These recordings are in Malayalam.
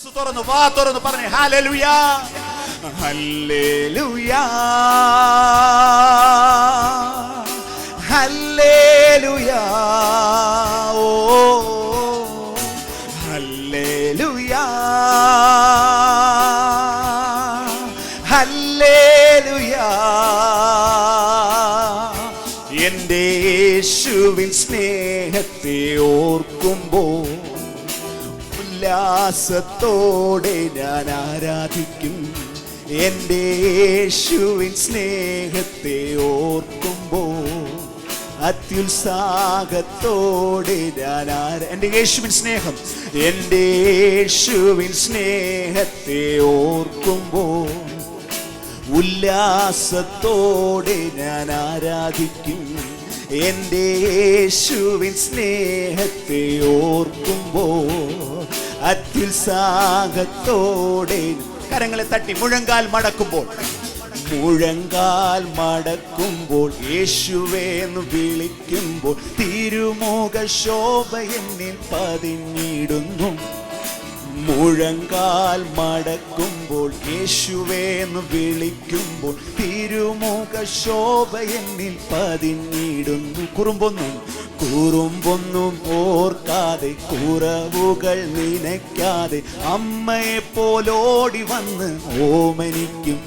തുറന്നു വാ തുറന്നു പറഞ്ഞു ഹല്ലേലൂയ, ഹല്ലേലൂയ, ഹല്ലേലൂയ, ഓ ഹല്ലേലൂയ, ഹല്ലേലൂയ. എൻ്റെ യേശുവിൻ സ്നേഹത്തെ ഓർക്കുമ്പോൾ ഉല്ലാസത്തോടെ ഞാൻ ആരാധിക്കും. എൻ്റെ യേശുവിൻ സ്നേഹത്തെ ഓർക്കുമ്പോൾ അത്യുത്സാഹത്തോടെ ഞാൻ എൻ്റെ യേശുവിൻ സ്നേഹം, എൻ്റെ യേശുവിൻ സ്നേഹത്തെ ഓർക്കുമ്പോൾ ഉല്ലാസത്തോടെ ഞാൻ ആരാധിക്കും. എൻ്റെ യേശുവിൻ സ്നേഹത്തെ ഓർക്കുമ്പോൾ അത്യുത്സാഹത്തോടെ കരങ്ങളെ തട്ടി മുഴങ്കാൽ മടക്കുമ്പോൾ, മുഴങ്കാൽ മടക്കുമ്പോൾ യേശുവേന്ന് വിളിക്കുമ്പോൾ തിരുമുഖ ശോഭ എന്നിൽ പതിഞ്ഞിടുന്നു. മുഴങ്കാൽ മടക്കുമ്പോൾ യേശുവേന്ന് വിളിക്കുമ്പോൾ തിരുമുഖ ശോഭ എന്നിൽ പതിഞ്ഞിടുന്നു. കുറുമ്പൊന്നും ഓർക്കാതെ കുറവുകൾ നനയ്ക്കാതെ അമ്മയെ പോലോടി വന്ന് ഓമനിക്കും.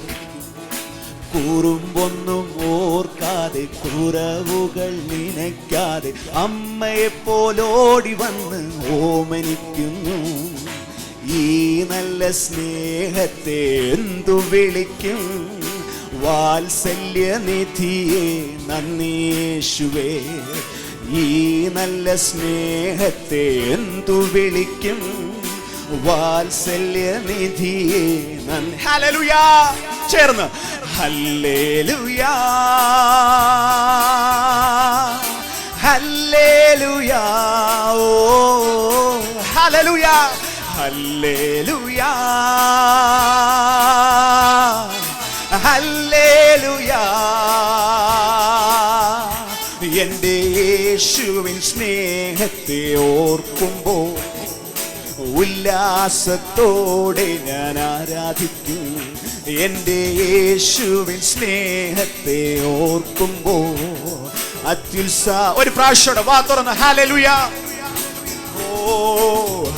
കുറുമ്പൊന്നും ഓർക്കാതെ കുറവുകൾ നനയ്ക്കാതെ അമ്മയെ പോലോടി വന്ന് ഓമനിക്കുന്നു. ഈ നല്ല സ്നേഹത്തെ എന്തു വിളിക്കും? വാത്സല്യനിധിയെ നന്ദി യേശുവേ. ഈ നല്ല സ്നേഹത്തെ എന്തു വിളിക്കും? വാത്സല്യനിധിയെ നന്ദി. ഹല്ലേലൂയ ചേർന്ന് ഹല്ലേലൂയ, ഹല്ലേലൂയ, ഓ ഹല്ലേലൂയ, ഹല്ലേലൂയ, ഹല്ലേലൂയ. എൻ്റെ യേശുവിൻ സ്നേഹത്തെ ഓർക്കുമ്പോൾ ഉല്ലാസത്തോടെ ഞാൻ ആരാധിക്കും. എൻ്റെ യേശുവിൻ സ്നേഹത്തെ ഓർക്കുമ്പോൾ ഒരു പ്രാവശ്യം വാ തുറന്ന് ഹല്ലേലൂയ, ഓ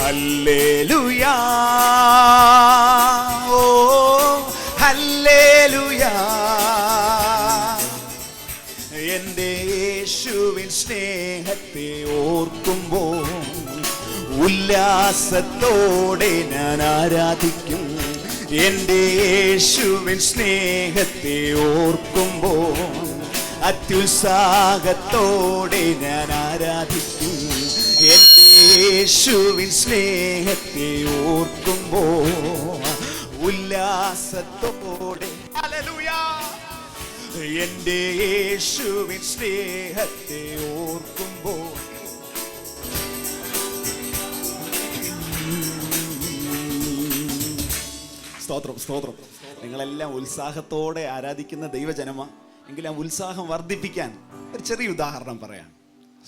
ഹല്ലേലൂയ, ഓ ഹല്ലേലൂയ. എൻ്റെ യേശുവിൻ സ്നേഹത്തെ ഓർക്കുമ്പോൾ ഉല്ലാസത്തോടെ ഞാൻ ആരാധിക്കും. എൻ്റെ യേശുവിൻ സ്നേഹത്തെ ഓർക്കുമ്പോൾ അത്യുത്സാഹത്തോടെ ഞാൻ ആരാധിക്കും. എൻ്റെ യേശുവിൻ സ്നേഹത്തെ ഓർക്കുമ്പോൾ ഉല്ലാസത്തോടെ ഹല്ലേലൂയ. എൻ്റെ യേശുവിൻ സ്നേഹത്തെ ഓർക്കുമ്പോൾ സ്തോത്രം സ്തോത്രം. നിങ്ങളെല്ലാം ഉത്സാഹത്തോടെ ആരാധിക്കുന്ന ദൈവജനമ. എങ്കിലും ആ ഉത്സാഹം വർദ്ധിപ്പിക്കാൻ ഒരു ചെറിയ ഉദാഹരണം പറയാം.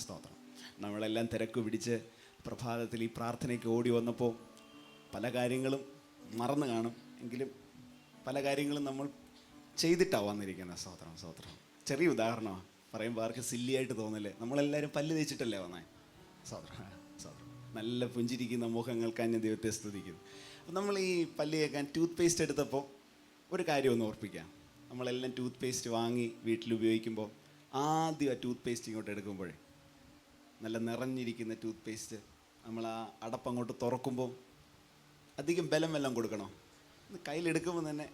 സ്തോത്രം. നമ്മളെല്ലാം തിരക്ക് പിടിച്ച് പ്രഭാതത്തിൽ ഈ പ്രാർത്ഥനയ്ക്ക് ഓടി വന്നപ്പോൾ പല കാര്യങ്ങളും മറന്നു കാണും. എങ്കിലും പല കാര്യങ്ങളും നമ്മൾ ചെയ്തിട്ടാണ് വന്നിരിക്കുന്നത്. സ്തോത്രം സ്തോത്രം. ചെറിയ ഉദാഹരണമാണ് പറയുമ്പോൾ ആർക്ക് സില്ലിയായിട്ട് തോന്നില്ലേ? നമ്മളെല്ലാവരും പല്ല് തേച്ചിട്ടല്ലേ വന്നേ? സ്തോത്രം സ്തോത്രം. നല്ല പുഞ്ചിരിക്കുന്ന മുഖങ്ങൾക്കാൻ ഞാൻ ദൈവത്തെ സ്തുതിക്കുന്നു. അപ്പം നമ്മൾ ഈ പല്ല് കേൾക്കാൻ ടൂത്ത് പേസ്റ്റ് എടുത്തപ്പോൾ ഒരു കാര്യം ഒന്ന് ഓർപ്പിക്കാം. നമ്മളെല്ലാം ടൂത്ത് പേസ്റ്റ് വാങ്ങി വീട്ടിൽ ഉപയോഗിക്കുമ്പോൾ ആദ്യം ആ ടൂത്ത് പേസ്റ്റ് ഇങ്ങോട്ട് എടുക്കുമ്പോഴേ നല്ല നിറഞ്ഞിരിക്കുന്ന ടൂത്ത് പേസ്റ്റ് നമ്മൾ ആ അടപ്പങ്ങോട്ട് തുറക്കുമ്പോൾ അധികം ബലം എല്ലാം കൊടുക്കണോ? കയ്യിലെടുക്കുമ്പോൾ തന്നെ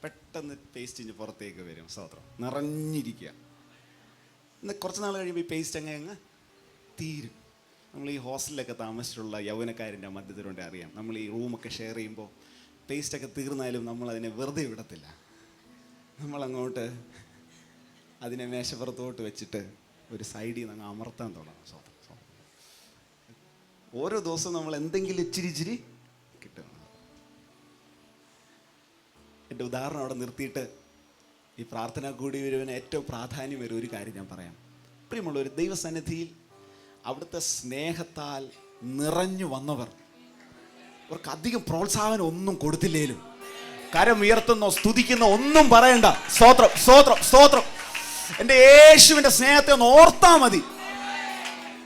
പെട്ടെന്ന് പേസ്റ്റ് ഇഞ്ഞ് പുറത്തേക്ക് വരും. സ്തോത്രം. നിറഞ്ഞിരിക്കുക. ഇന്ന് കുറച്ച് നാൾ കഴിയുമ്പോൾ ഈ പേസ്റ്റ് അങ്ങ് തീരും. നമ്മൾ ഈ ഹോസ്റ്റലിലൊക്കെ താമസിച്ചിട്ടുള്ള യൗവനക്കാരിൻ്റെ മധ്യത്തിലുണ്ട് അറിയാം. നമ്മൾ ഈ റൂമൊക്കെ ഷെയർ ചെയ്യുമ്പോൾ പേസ്റ്റൊക്കെ തീർന്നാലും നമ്മളതിനെ വെറുതെ വിടത്തില്ല. നമ്മളങ്ങോട്ട് അതിനെ മേശപ്പുറത്തോട്ട് വെച്ചിട്ട് ഒരു സൈഡിൽ നിന്ന് അങ്ങ് അമർത്താൻ തുടങ്ങും. ഓരോ ദിവസവും നമ്മൾ എന്തെങ്കിലും ഇച്ചിരി കിട്ടും. എൻ്റെ ഉദാഹരണം അവിടെ നിർത്തിയിട്ട് ഈ പ്രാർത്ഥന കൂടി വരുവാൻ ഏറ്റവും പ്രാധാന്യം വരും ഒരു കാര്യം ഞാൻ പറയാം. പ്രിയമുള്ള ഒരു ദൈവസന്നിധിയിൽ അവിടുത്തെ സ്നേഹത്താൽ നിറഞ്ഞു വന്നവർ അവർക്ക് അധികം പ്രോത്സാഹനം ഒന്നും കൊടുത്തില്ലേലും കരം ഉയർത്തുന്നോ സ്തുതിക്കുന്നോ ഒന്നും പറയണ്ട. സ്തോത്രം, സ്തോത്രം, സ്തോത്രം. എൻ്റെ യേശുവിൻ്റെ സ്നേഹത്തെ ഒന്ന് ഓർത്താ മതി.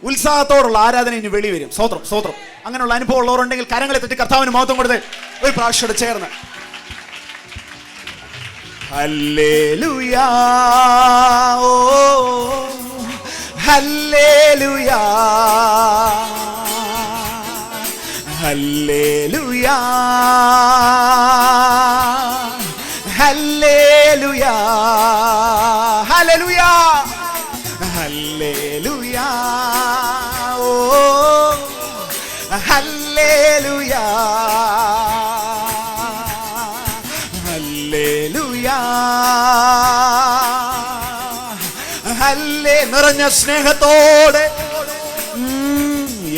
ഉത്സാഹത്തോടുള്ള ആരാധന ഇനി വെളി വരും. സ്തോത്രം, സ്തോത്രം. അങ്ങനെയുള്ള അനുഭവം ഉള്ളവരുണ്ടെങ്കിൽ കരങ്ങളെ തട്ടി കർത്താവിന് മഹത്വം കൊടുത്ത് ഒരു പ്രാവശ്യം ചേർന്ന് ഹല്ലേലൂയാ, ഓ ഹല്ലേലൂയാ, ഹല്ലേലൂയാ, ഹല്ലേലൂയാ, ഹല്ലേലൂയാ, ഹല്ലേലൂയാ, ഓ ഹല്ലേലൂയാ, ഹല്ലേലൂയാ, ഹല്ലേ. നിറഞ്ഞ സ്നേഹത്തോടെ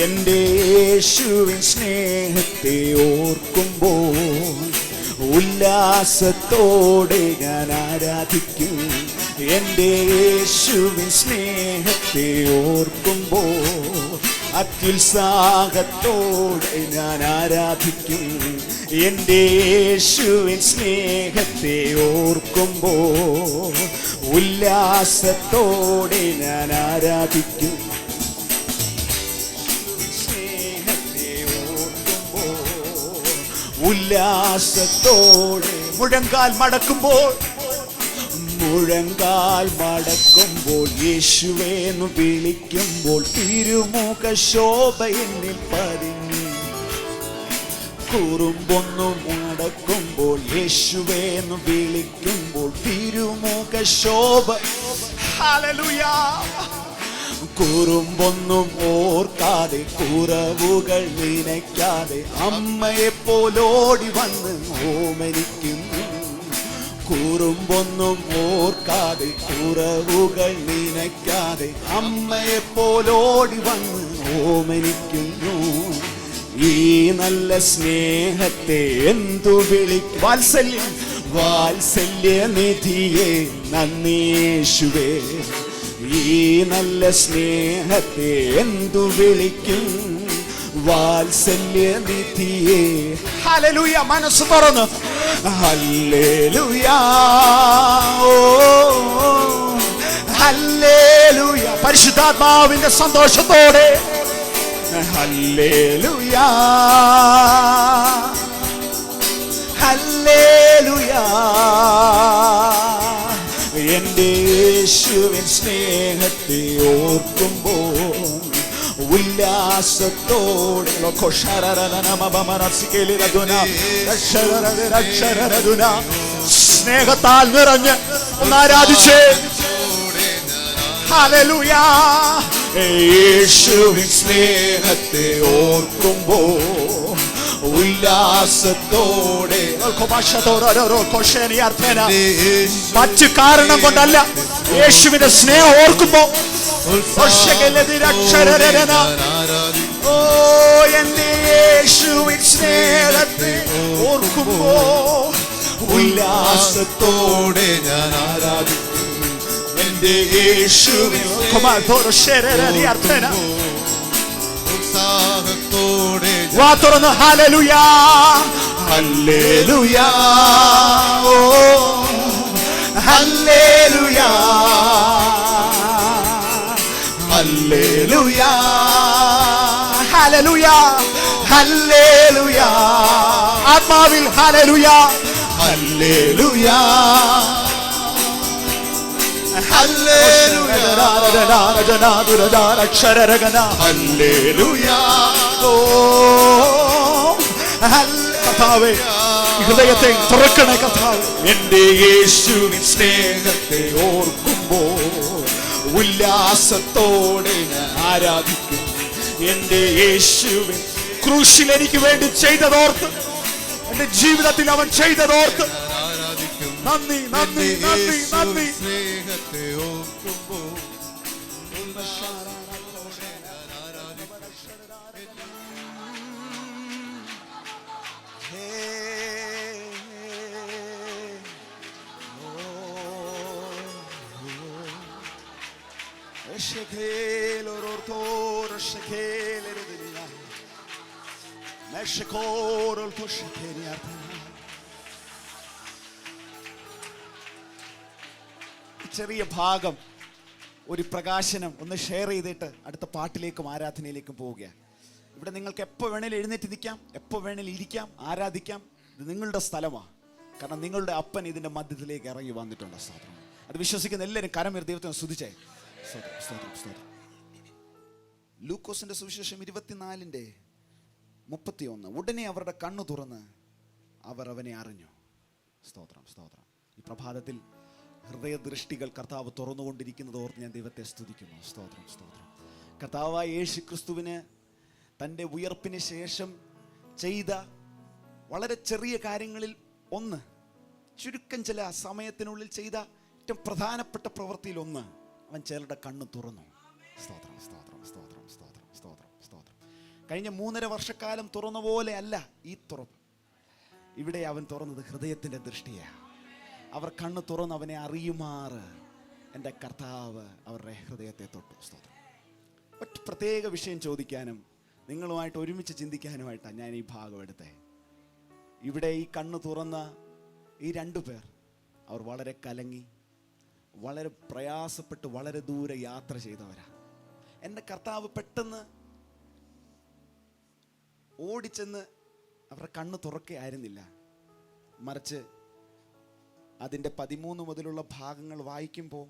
എൻ്റെ യേശുവിൻ സ്നേഹത്തെ ഓർക്കുമ്പോൾ ഉല്ലാസത്തോടെ ഞാൻ ആരാധിക്കും. എൻ്റെ യേശുവിൻ സ്നേഹത്തെ ഓർക്കുമ്പോൾ അത്യുത്സാഹത്തോടെ ഞാൻ ആരാധിക്കും. എൻ്റെ യേശുവിൻ സ്നേഹത്തെ ഓർക്കുമ്പോൾ ഉല്ലാസത്തോടെ ഞാൻ ആരാധിക്കും. ഉല്ലാസത്തോടെ മുഴങ്കാൽ മടക്കുമ്പോൾ യേശുവേന്ന് വിളിക്കുമ്പോൾ തിരുമുഖ ശോഭ എന്നിൽ പതിഞ്ഞു. കുറുമ്പൊന്നു മടക്കുമ്പോൾ യേശുവേന്ന് വിളിക്കുമ്പോൾ തിരുമുഖ ശോഭ. ഹല്ലേലൂയാ. കുറുമ്പൊന്നും ഓർക്കാതെ കുറവുകൾ നനയ്ക്കാതെ അമ്മയെപ്പോലോടി വന്ന് ഓമനിക്കുന്നു. കുറുമ്പൊന്നും ഓർക്കാതെ കുറവുകൾ നനയ്ക്കാതെ അമ്മയെപ്പോലോടി വന്ന് ഓമനിക്കുന്നു. ഈ നല്ല സ്നേഹത്തെ എന്തു വാത്സല്യം, വാത്സല്യനിധിയെ നന്ദി യേശുവേ. ഈ നല്ല സ്നേഹത്തെ എന്തു വിളിക്കും, വാത്സല്യനിധിയെ. ഹല്ലേലൂയ. മനസ്സ് തുറന്ന് ഹല്ലേലൂയാ, ഓ ഹല്ലേലൂയ. പരിശുദ്ധാത്മാവിന്റെ സന്തോഷത്തോടെ ഹല്ലേലൂയാ, ഹല്ലേലൂയാ. എൻ്റെ യേശുവിൻ സ്നേഹത്തെ ഓർക്കുമ്പോൾ ഉല്ലാസത്തോടെ സ്നേഹത്താൽ നിറഞ്ഞ് ഒന്ന് ആരാധിച്ചേ. ഹല്ലേലൂയാ. യേശുവിൻ സ്നേഹത്തെ ഓർക്കുമ്പോൾ ഉല്ലാസത്തോടെ. മറ്റു കാരണം കൊണ്ടല്ല, യേശുവിന്റെ സ്നേഹം ഓർക്കുമ്പോ. ഓ എന്റെ യേശുവിൻ സ്നേഹത്തെ ഓർക്കുമ്പോ ഉല്ലാസത്തോടെ ഞാൻ ആരാധിക്കും. എന്റെ യേശുവിൻ ഉത്സാഹത്തോടെ വാ തുറന്ന് ഹല്ലേലൂയാ, ഹല്ലേലൂയാ, ഓ ഹല്ലേലൂയാ, ഹല്ലേലൂയാ, ഹല്ലേലൂയാ, ഹല്ലേലൂയാ. ആത്മാവിൽ ഹല്ലേലൂയാ, ഹല്ലേലൂയാ, ഹല്ലേലൂയാ, ഹല്ലേലൂയാ. കർത്താവേ, ഹൃദയത്തെ തുറക്കണേ കർത്താവേ. എന്റെ യേശുവിൻ സ്നേഹത്തെ ഓർക്കുമ്പോൾ ഉല്ലാസത്തോടെ ഞാൻ ആരാധിക്കും. എന്റെ യേശുവിൻ ക്രൂശിൽ എനിക്ക് വേണ്ടി ചെയ്തതോർത്ത്, എന്റെ ജീവിതത്തിൽ അവൻ ചെയ്തതോർത്ത് നന്ദി, നന്ദി, നന്ദി, നന്ദി. സ്നേഹത്തെ ഓർക്കുമ്പോൾ ചെറിയ ഭാഗം ഒരു പ്രകാശനം ഒന്ന് ഷെയർ ചെയ്തിട്ട് അടുത്ത പാട്ടിലേക്കും ആരാധനയിലേക്കും പോവുകയാണ്. ഇവിടെ നിങ്ങൾക്ക് എപ്പോൾ വേണേലും എഴുന്നേറ്റ് നിൽക്കാം, എപ്പോൾ വേണേലും ഇരിക്കാം, ആരാധിക്കാം. ഇത് നിങ്ങളുടെ സ്ഥലമാണ്. കാരണം നിങ്ങളുടെ അപ്പൻ ഇതിൻ്റെ മധ്യത്തിലേക്ക് ഇറങ്ങി വന്നിട്ടുണ്ട്. സ്തോത്രം. അത് വിശ്വസിക്കുന്ന എല്ലാവരും കരമേറി ദൈവത്തെ സ്തുതിച്ചേ. സ്തോത്രം, സ്തോത്രം, സ്തോത്രം. ലൂക്കോസിന്റെ സുവിശേഷം 24:31. ഉടനെ അവരുടെ കണ്ണു തുറന്ന് അവർ അവനെ അറിഞ്ഞു. സ്തോത്രം, സ്തോത്രം. ഈ പ്രഭാതത്തിൽ ഹൃദയദൃഷ്ടികൾ കർത്താവ് തുറന്നുകൊണ്ടിരിക്കുന്നത് ഓർത്ത് ഞാൻ ദൈവത്തെ സ്തുതിക്കുന്നു. സ്തോത്രം, സ്തോത്രം. കർത്താവായ യേശു ക്രിസ്തുവിന് തൻ്റെ ഉയർപ്പിന് ശേഷം ചെയ്ത വളരെ ചെറിയ കാര്യങ്ങളിൽ ഒന്ന്, ചുരുക്കം ചില സമയത്തിനുള്ളിൽ ചെയ്ത ഏറ്റവും പ്രധാനപ്പെട്ട പ്രവൃത്തിയിൽ ഒന്ന്, അവൻ ചിലരുടെ കണ്ണ് തുറന്നു. സ്തോത്രം, സ്തോത്രം, സ്തോത്രം, സ്തോത്രം, സ്തോത്രം, സ്തോത്രം. കഴിഞ്ഞ 3.5 വർഷക്കാലം തുറന്ന പോലെ അല്ല ഈ തുറപ്പ്. ഇവിടെ അവൻ തുറന്നത് ഹൃദയത്തിൻ്റെ ദൃഷ്ടിയാണ്. അവർ കണ്ണ് തുറന്ന് അവനെ അറിയുമാറ് എൻ്റെ കർത്താവ് അവരുടെ ഹൃദയത്തെ തൊട്ടു. സ്തോത്രം. ഒറ്റ പ്രത്യേക വിഷയം ചോദിക്കാനും നിങ്ങളുമായിട്ട് ഒരുമിച്ച് ചിന്തിക്കാനുമായിട്ടാണ് ഞാൻ ഈ ഭാഗം എടുത്തേ. ഇവിടെ ഈ കണ്ണ് തുറന്ന ഈ 2 പേർ, അവർ വളരെ കലങ്ങി, വളരെ പ്രയാസപ്പെട്ട് വളരെ ദൂരെ യാത്ര ചെയ്തവരാ. എൻ്റെ കർത്താവ് പെട്ടെന്ന് ഓടിച്ചെന്ന് അവരുടെ കണ്ണ് തുറക്കുകയായിരുന്നില്ല. മറിച്ച് അതിൻ്റെ 13 മുതലുള്ള ഭാഗങ്ങൾ വായിക്കുമ്പോൾ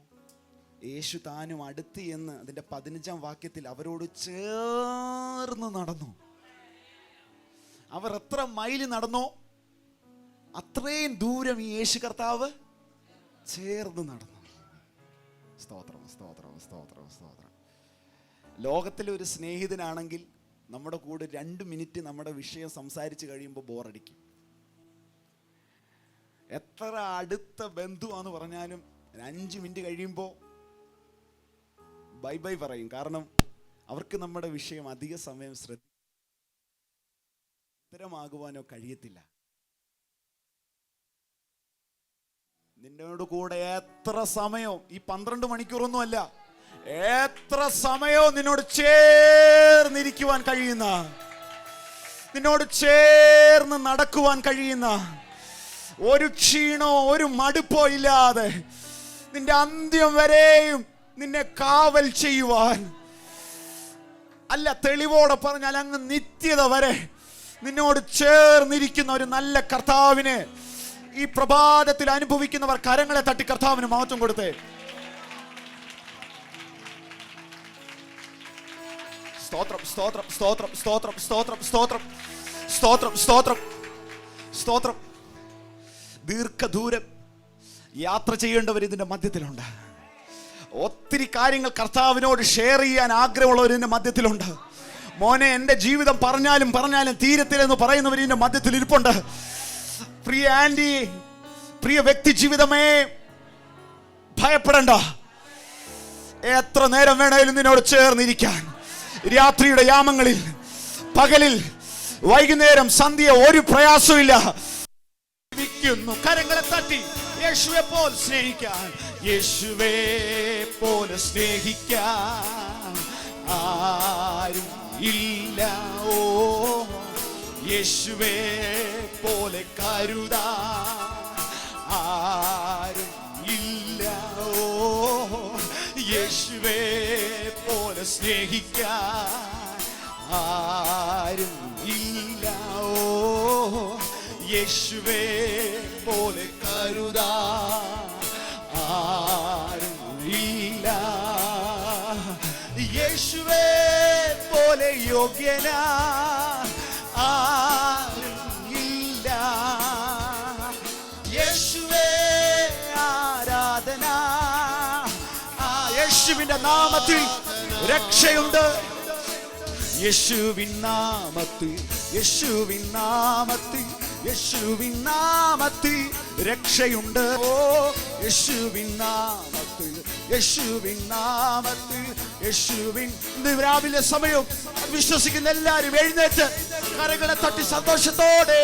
യേശു താനും അടുത്ത് എന്ന് അതിൻ്റെ 15-ാം വാക്യത്തിൽ അവരോട് ചേർന്ന് നടന്നു. അവർ എത്ര മൈല് നടന്നോ അത്രയും ദൂരം ഈ യേശു കർത്താവ് ചേർന്ന് നടന്നു. സ്തോത്രം, സ്തോത്രം, സ്തോത്രം, സ്തോത്രം. ലോകത്തിലെ ഒരു സ്നേഹിതനാണെങ്കിൽ നമ്മുടെ കൂടെ 2 മിനിറ്റ് നമ്മുടെ വിഷയം സംസാരിച്ച് കഴിയുമ്പോൾ ബോറടിക്കും. എത്ര അടുത്ത ബന്ധുവാന്ന് പറഞ്ഞാലും 5 മിനിറ്റ് കഴിയുമ്പോൾ ബൈ ബൈ പറയും. കാരണം അവർക്ക് നമ്മുടെ വിഷയം അധിക സമയം ഉത്തരമാകുവാനോ കഴിയത്തില്ല. നിന്നോട് കൂടെ എത്ര സമയം, ഈ 12 മണിക്കൂറൊന്നുമല്ല, എത്ര സമയവും നിന്നോട് ചേർന്നിരിക്കുവാൻ കഴിയുന്ന, നിന്നോട് ചേർന്ന് നടക്കുവാൻ കഴിയുന്ന, ഒരു ക്ഷീണോ ഒരു മടുപ്പോ ഇല്ലാതെ നിന്റെ അന്ത്യം വരെയും നിന്നെ കാവൽ ചെയ്യുവാൻ, അല്ല തെളിവോടെ പറഞ്ഞാൽ അങ്ങ് നിത്യത വരെ നിന്നോട് ചേർന്നിരിക്കുന്ന ഒരു നല്ല കർത്താവിനെ ഈ പ്രഭാതത്തിൽ അനുഭവിക്കുന്നവർ കരങ്ങളെ തട്ടി കർത്താവിന് മഹത്വം കൊടുത്തേ. സ്തോത്രം, സ്തോത്രം, സ്തോത്രം, സ്തോത്രം, സ്തോത്രം, സ്തോത്രം, സ്തോത്രം, സ്തോത്രം, സ്തോത്രം. ദീർഘദൂരം യാത്ര ചെയ്യേണ്ടവർ ഇതിന്റെ മധ്യത്തിലുണ്ട്. ഒത്തിരി കാര്യങ്ങൾ കർത്താവിനോട് ഷെയർ ചെയ്യാൻ ആഗ്രഹമുള്ളവർ ഇതിന്റെ മധ്യത്തിലുണ്ട്. മോനെ, എൻ്റെ ജീവിതം പറഞ്ഞാലും തീരത്തിലെന്ന് പറയുന്നവർ ഇതിന്റെ മധ്യത്തിൽ ഇരിപ്പുണ്ട്. പ്രിയ ആന്റി, പ്രിയ വ്യക്തി ജീവിതമേ, ഭയപ്പെടണ്ട. എത്ര നേരം വേണേലും നിന്നോട് ചേർന്നിരിക്കാൻ, രാത്രിയുടെ യാമങ്ങളിൽ, പകലിൽ, വൈകുന്നേരം, സന്ധ്യ, ഒരു പ്രയാസമില്ല. കരങ്ങളെ തട്ടി യേശുവെ പോലെ സ്നേഹിക്കാൻ, യേശുവെ പോലെ സ്നേഹിക്കാൻ ആരും ഇല്ല. ഓ യേശുവെ പോലെ കരുതാൻ ആരും ഇല്ല. ഓ യേശുവെ പോലെ സ്നേഹിക്കാൻ ആരും ഇല്ല. ഓ യേശുവെ പോലെ കരുതാൻ ആരും ഇല്ല. യേശുവെ പോലെ യോഗ്യനാ ആരും ഇല്ല. യേശുവേ ആരാധന. യേശുവിന്റെ നാമത്തിൽ രക്ഷയുണ്ട്. യേശുവിൻ നാമത്തിൽ, യേശുവിൻ നാമത്തിൽ, യേശുവിൻ നാമത്തിൽ രക്ഷയുണ്ട്. ഓ യേശുവിൻ നാമത്തിൽ, യേശുവിൻ നാമത്തിൽ, യേശുവിൻ. ഇന്ന് രാവിലെ സമയം വിശ്വസിക്കുന്ന എല്ലാവരും എഴുന്നേറ്റ് കരങ്ങളെ തട്ടി സന്തോഷത്തോടെ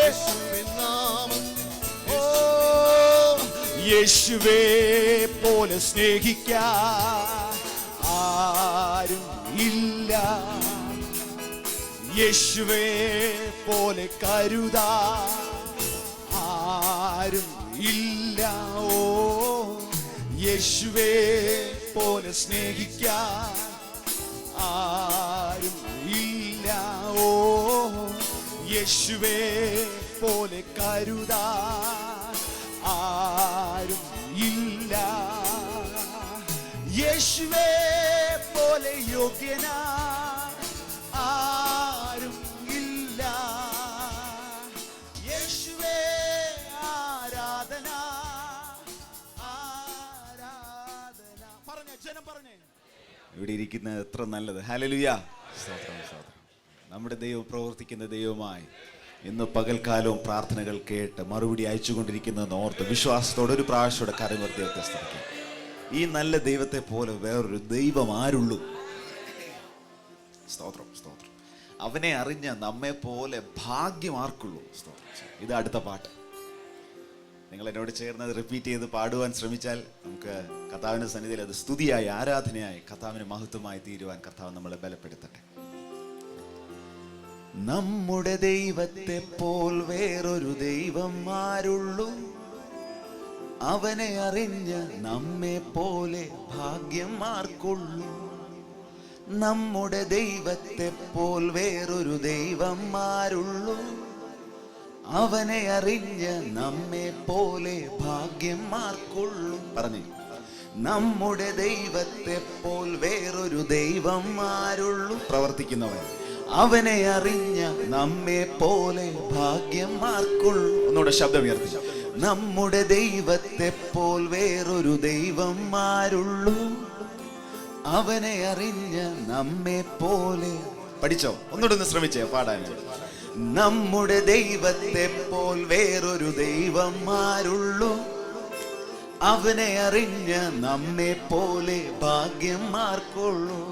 ഓ യേശുവേ പോലെ സ്നേഹിക്കാൻ ആരും ഇല്ല. യേശുവേ പോലെ കരുതാ ആരും ഇല്ല. ഓ യേശുവേ പോലെ സ്നേഹിക്കാൻ ആരും ഇല്ല. ഓ യേശുവേ പോലെ കരുതാൻ ആരും ഇല്ല. യേശുവേ പോലെ യോഗ്യനാ ആരും ഇല്ല. യേശുവേ ആരാധന ആരാധന. പറഞ്ഞേ ജനം പറഞ്ഞേ. ഇവിടെ ഇരിക്കുന്നത് എത്ര നല്ലത്. ഹല്ലേലൂയ. സ്തോത്രം സ്തോത്രം. നമ്മുടെ ദൈവം പ്രവർത്തിക്കുന്ന ദൈവമായി ഇന്ന് പകൽക്കാലവും പ്രാർത്ഥനകൾ കേട്ട് മറുപടി അയച്ചുകൊണ്ടിരിക്കുന്നതെന്ന് ഓർത്ത് വിശ്വാസത്തോടെ ഒരു പ്രാവശ്യത്തോടെ കരമുയർത്തി വ്യത്യസ്തമാക്കി. ഈ നല്ല ദൈവത്തെ പോലെ വേറൊരു ദൈവം ആരുള്ളൂ? സ്തോത്രം സ്തോത്രം. അവനെ അറിഞ്ഞ നമ്മെ പോലെ ഭാഗ്യം ആർക്കുള്ളൂ? സ്തോത്രം. ഇത് അടുത്ത പാട്ട്. നിങ്ങൾ എന്നോട് ചേർന്നത് റിപ്പീറ്റ് ചെയ്ത് പാടുവാൻ ശ്രമിച്ചാൽ നമുക്ക് കർത്താവിൻ്റെ സന്നിധിയിൽ അത് സ്തുതിയായി ആരാധനയായി കർത്താവിന് മഹത്വമായി തീരുവാൻ കർത്താവ് നമ്മളെ ബലപ്പെടുത്തട്ടെ. നമ്മുടെ ദൈവത്തെ പോൽ വേറൊരു ദൈവം ആരുള്ളൂ? അവനെ അറിഞ്ഞ നമ്മെ പോലെ ഭാഗ്യം ആർക്കുള്ളൂ? നമ്മുടെ ദൈവത്തെ പോൽ വേറൊരു ദൈവം ആരുള്ളൂ? അവനെ അറിഞ്ഞ നമ്മെ പോലെ ഭാഗ്യം ആർക്കുള്ളൂ? പറഞ്ഞു. നമ്മുടെ ദൈവത്തെ പോൽ വേറൊരു ദൈവം ആരുള്ളൂ? പ്രവർത്തിക്കുന്നവൻ. അവനെ അറിഞ്ഞ നമ്മെ പോലെ ഭാഗ്യം ആർക്കുള്ളൂ? ഒന്നുകൂടെ ശബ്ദം ഉയർത്തി. നമ്മുടെ ദൈവത്തെ പോൽ വേറൊരു ദൈവം ആരുള്ളൂ? അവനെ അറിഞ്ഞ നമ്മെ പോലെ. പഠിച്ചോ? ഒന്നുകൂടെ ശ്രമിച്ചേ പാടാൻ. നമ്മുടെ ദൈവത്തെ പോൽ വേറൊരു ദൈവം ആരുള്ളൂ? അവനെ അറിഞ്ഞ നമ്മെ പോലെ ഭാഗ്യം ആർക്കുള്ളൂ?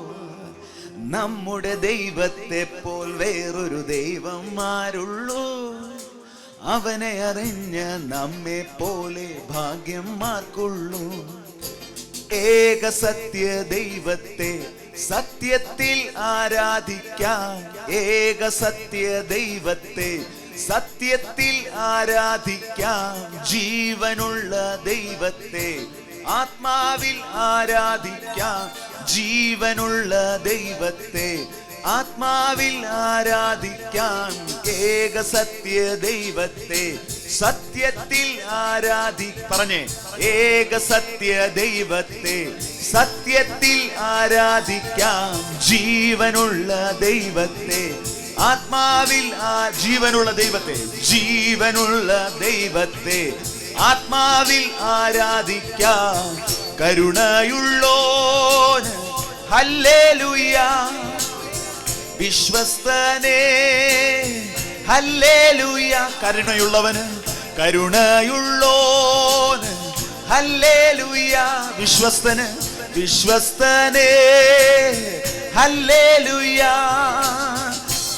നമ്മുടെ ദൈവത്തെ പോൽ വേറൊരു ദൈവം ആരുള്ളൂ? അവനെ അറിഞ്ഞ നമ്മെ പോലെ ഭാഗ്യം ആർക്കുള്ളൂ? ഏക സത്യ ദൈവത്തെ സത്യത്തിൽ ആരാധിക്കാം. ഏക സത്യ ദൈവത്തെ സത്യത്തിൽ ആരാധിക്കാം. ജീവനുള്ള ദൈവത്തെ ആത്മാവിൽ ആരാധിക്കാം. ജീവനുള്ള ദൈവത്തെ ആത്മാവിൽ ആരാധിക്കാം. ഏക സത്യ ദൈവത്തെ സത്യത്തിൽ പറഞ്ഞേ. ഏക സത്യ ദൈവത്തെ സത്യത്തിൽ ആരാധിക്കാം. ജീവനുള്ള ദൈവത്തെ ആത്മാവിൽ ജീവനുള്ള ദൈവത്തെ ജീവനുള്ള ദൈവത്തെ ആത്മാവിൽ ആരാധിക്കാം. കരുണയുള്ളോന് ഹല്ലേലൂയ. വിശ്വസ്തനേ ഹല്ലേലൂയ. കരുണയുള്ളവന് കരുണയുള്ളോന് ഹല്ലേലൂയ. വിശ്വസ്തനേ ഹല്ലേലൂയ.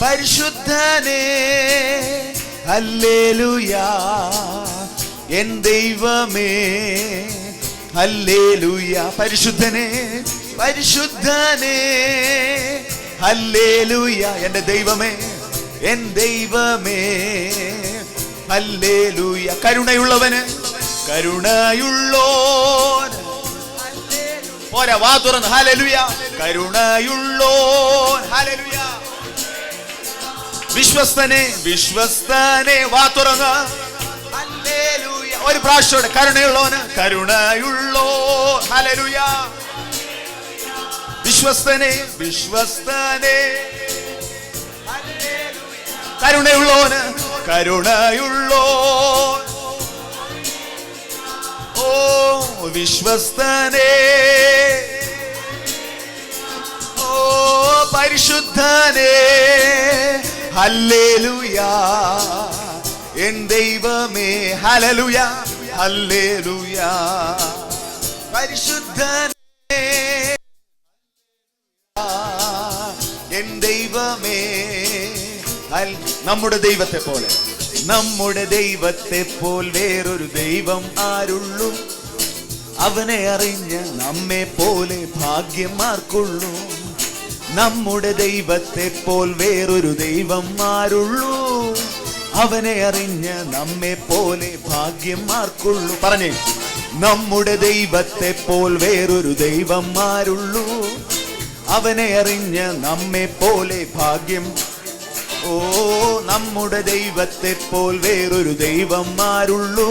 പരിശുദ്ധനേ ഹല്ലേലൂയ. എൻ ദൈവമേ ഹല്ലേലൂയ. പരിശുദ്ധനേ ഹല്ലേലൂയ. എന്റെ ദൈവമേ എൻ ദൈവമേ ഹല്ലേലൂയ. കരുണയുള്ളവന് കരുണയുള്ളോൻ പോരാ, വാ തുറന്ന് ഹല്ലേലൂയ. കരുണയുള്ളോൻ ഹല്ലേലൂയ. വിശ്വസ്തനെ വാ തുറന്ന് ഹല്ലേലൂയ. ഒരു പ്രാവശ്യം കരുണയുള്ളോന് കരുണയുള്ളോ ഹല്ലേലൂയ. വിശ്വസ്തനെ കരുണയുള്ളോന് കരുണയുള്ളോ. ഓ വിശ്വസ്തനെ ഓ പരിശുദ്ധനെ ഹല്ലേലൂയ. എൻ ദൈവമേ ഹല്ലേലൂയ ഹല്ലേലൂയ. പരിശുദ്ധനെ എൻ ദൈവമേ. നമ്മുടെ ദൈവത്തെ പോൽ വേറൊരു ദൈവം ആരുള്ളൂ? അവനെ അറിഞ്ഞ നമ്മെ പോലെ ഭാഗ്യം ആർക്കുള്ളൂ? നമ്മുടെ ദൈവത്തെ പോൽ വേറൊരു ദൈവം ആരുള്ളൂ? അവനെ അറിഞ്ഞ് നമ്മെ പോലെ ഭാഗ്യം ആർക്കുള്ളൂ? പറഞ്ഞേ, നമ്മുടെ ദൈവത്തെ പോൽ വേറൊരു ദൈവം ആരുള്ളൂ? അവനെ അറിഞ്ഞ് നമ്മെ പോലെ ഭാഗ്യം. ഓ, നമ്മുടെ ദൈവത്തെ പോൽ വേറൊരു ദൈവം ആരുള്ളൂ?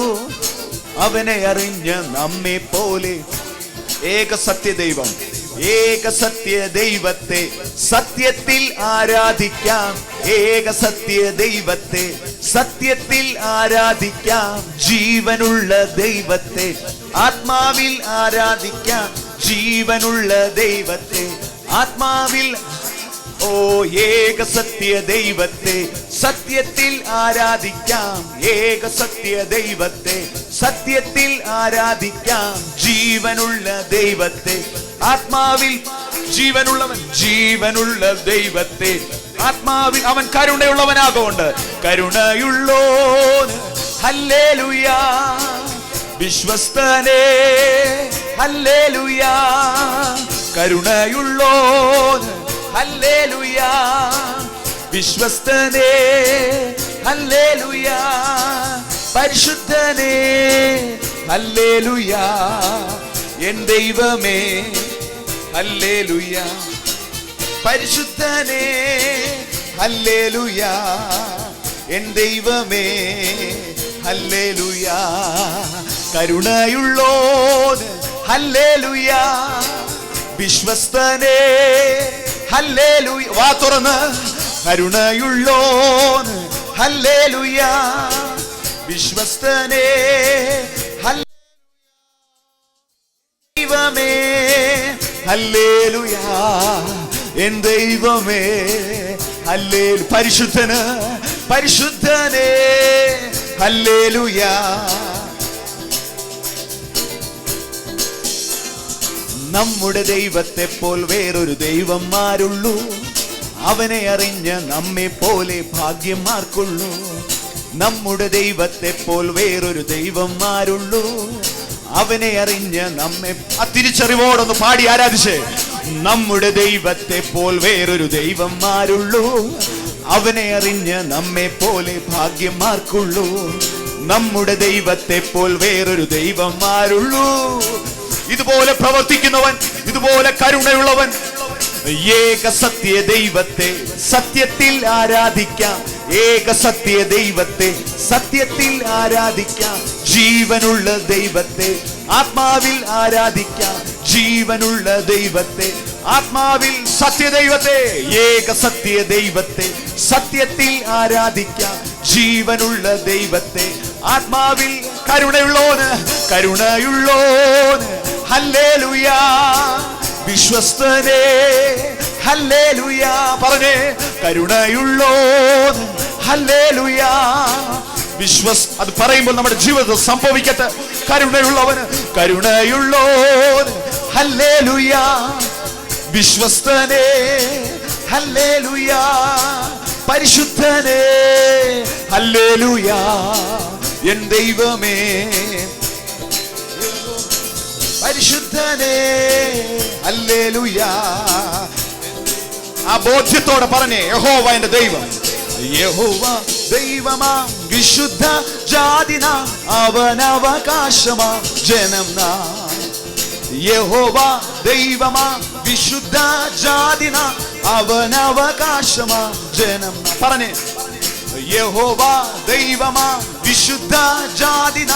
അവനെ അറിഞ്ഞ് നമ്മെ പോലെ. ഏക സത്യ ദൈവം, ഏക സത്യ ദൈവത്തെ സത്യത്തിൽ ആരാധിക്കാം. ഏക സത്യ ദൈവത്തെ സത്യത്തിൽ ആരാധിക്കാം. ജീവനുള്ള ദൈവത്തെ ആത്മാവിൽ ആരാധിക്കാം. ജീവനുള്ള ദൈവത്തെ ആത്മാവിൽ. ഓ, ഏക സത്യ ദൈവത്തെ സത്യത്തിൽ ആരാധിക്കാം. ഏക സത്യ ദൈവത്തെ സത്യത്തിൽ ആരാധിക്കാം. ജീവനുള്ള ദൈവത്തെ ആത്മാവിൽ. ജീവനുള്ളവൻ, ജീവനുള്ള ദൈവത്തെ ആത്മാവിൽ. അവൻ കരുണയുള്ളവനാകൊണ്ട്. കരുണയുള്ളോന് ഹല്ലേലൂയ, വിശ്വസ്തനേ ഹല്ലേലൂയ. കരുണയുള്ളോന് ഹല്ലേലൂയ, വിശ്വസ്തനേ ഹല്ലേലൂയ. പരിശുദ്ധനേ ഹല്ലേലൂയ, എൻ ദൈവമേ ഹല്ലേലൂയ. പരിശുദ്ധനേ ഹല്ലേലൂയ, എൻ ദൈവമേ ഹല്ലേലൂയ. കരുണയുള്ളോന് ഹല്ലേലൂയ, വിശ്വസ്തനേ ഹല്ലേലൂയ. വാ തുറന്ന്. കരുണയുള്ളോന് ഹല്ലേലൂയ, വിശ്വസ്തനേ ദൈവമേ ഹല്ലേലൂയ, എൻ ദൈവമേ ഹല്ലേലൂയ. പരിശുദ്ധന്, പരിശുദ്ധനേ ഹല്ലേലൂയ. നമ്മുടെ ദൈവത്തെ പോൽ വേറൊരു ദൈവം ആരുള്ളൂ? അവനെ അറിഞ്ഞ് നമ്മെ പോലെ ഭാഗ്യം ആർക്കുള്ളൂ? നമ്മുടെ ദൈവത്തെ പോൽ വേറൊരു ദൈവം ആരുള്ളൂ? അവനെ അറിഞ്ഞ് നമ്മെ. ആ തിരിച്ചറിവോടൊന്ന് പാടി ആരാധിച്ചേ. നമ്മുടെ ദൈവത്തെ പോൽ വേറൊരു ദൈവം ആരുള്ളൂ? അവനെ അറിഞ്ഞ് നമ്മെ പോലെ ഭാഗ്യം ആർക്കുള്ളൂ? നമ്മുടെ ദൈവത്തെ പോൽ വേറൊരു ദൈവം ആരുള്ളൂ? ഇതുപോലെ പ്രവർത്തിക്കുന്നവൻ, ഇതുപോലെ കരുണയുള്ളവൻ. ഏക സത്യ ദൈവത്തെ സത്യത്തിൽ ആരാധിക്കാം. ഏക സത്യ ദൈവത്തെ സത്യത്തിൽ ആരാധിക്കാം. ജീവനുള്ള ദൈവത്തെ ആത്മാവിൽ ആരാധിക്കാം. ജീവനുള്ള ദൈവത്തെ ആത്മാവിൽ. സത്യദൈവത്തെ, ഏക സത്യ ദൈവത്തെ സത്യത്തിൽ ആരാധിക്കാം. ജീവനുള്ള ദൈവത്തെ ആത്മാവിൽ. കരുണയുള്ളോന്, കരുണയുള്ളോന് ഹല്ലേലൂയ, വിശ്വസ്തനേ ഹല്ലേലൂയ. പറഞ്ഞേ, കരുണയുള്ളോന് ഹല്ലേലൂയ, അത് പറയുമ്പോൾ നമ്മുടെ ജീവിതത്തിൽ സംഭവിക്കട്ടെ. കരുണയുള്ളവന്, കരുണയുള്ളോന് ഹല്ലേലൂയ, വിശ്വസ്തനേ ഹല്ലേലൂയ. പരിശുദ്ധനേ ഹല്ലേലൂയ, എൻ ദൈവമേ. പരിശുദ്ധനേ ഹല്ലേലൂയ. ആ ബോധ്യത്തോടെ പറഞ്ഞേ, യഹോവ എന്റെ ദൈവം. യഹോവ ദൈവമാ, വിശുദ്ധ ജാതിന അവനവകാശമാ ജനം നാം. യഹോവ ദൈവമാ, വിശുദ്ധ ജാതിന അവനവകാശമാ ജനം നാം. പറഞ്ഞേ, യഹോവ ദൈവമാ, വിശുദ്ധ ജാതിന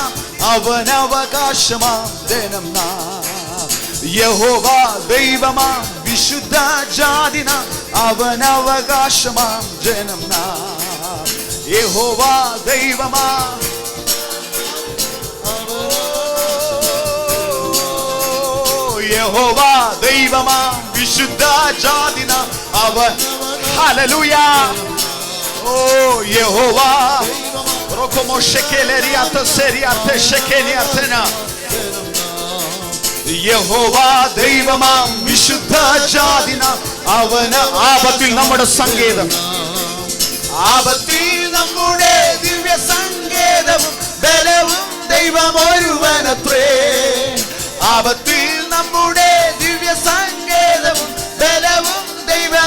അവനവകാശമാ ജനം നാം. യഹോവ ദൈവമാ, വിശുദ്ധ ജാതിന അവനവകാശമാ ജനം നാം. യഹോവ ദൈവമാ, യഹോവ ദൈവമാ, വിശുദ്ധ ജാതിന അവൻ. ഹല്ലേലൂയ. ഓ യഹോവ, റോക്കോമോ ഷെക്കേലേരിയാത്ത സെരിയാത്ത ഷെക്കേനിയാത്തന. യഹോവ ദൈവമാം, വിശുദ്ധ ജാതിന അവന്. ആപത്തിൽ നമ്മുടെ സങ്കേതം, ആപത്തിൽ നമ്മുടെ ദിവ്യ സങ്കേതവും ബലവും ദൈവം ഒരുവനത്രേ. ആപത്തിൽ നമ്മുടെ ദിവ്യ സങ്കേതവും ബലവും ദൈവം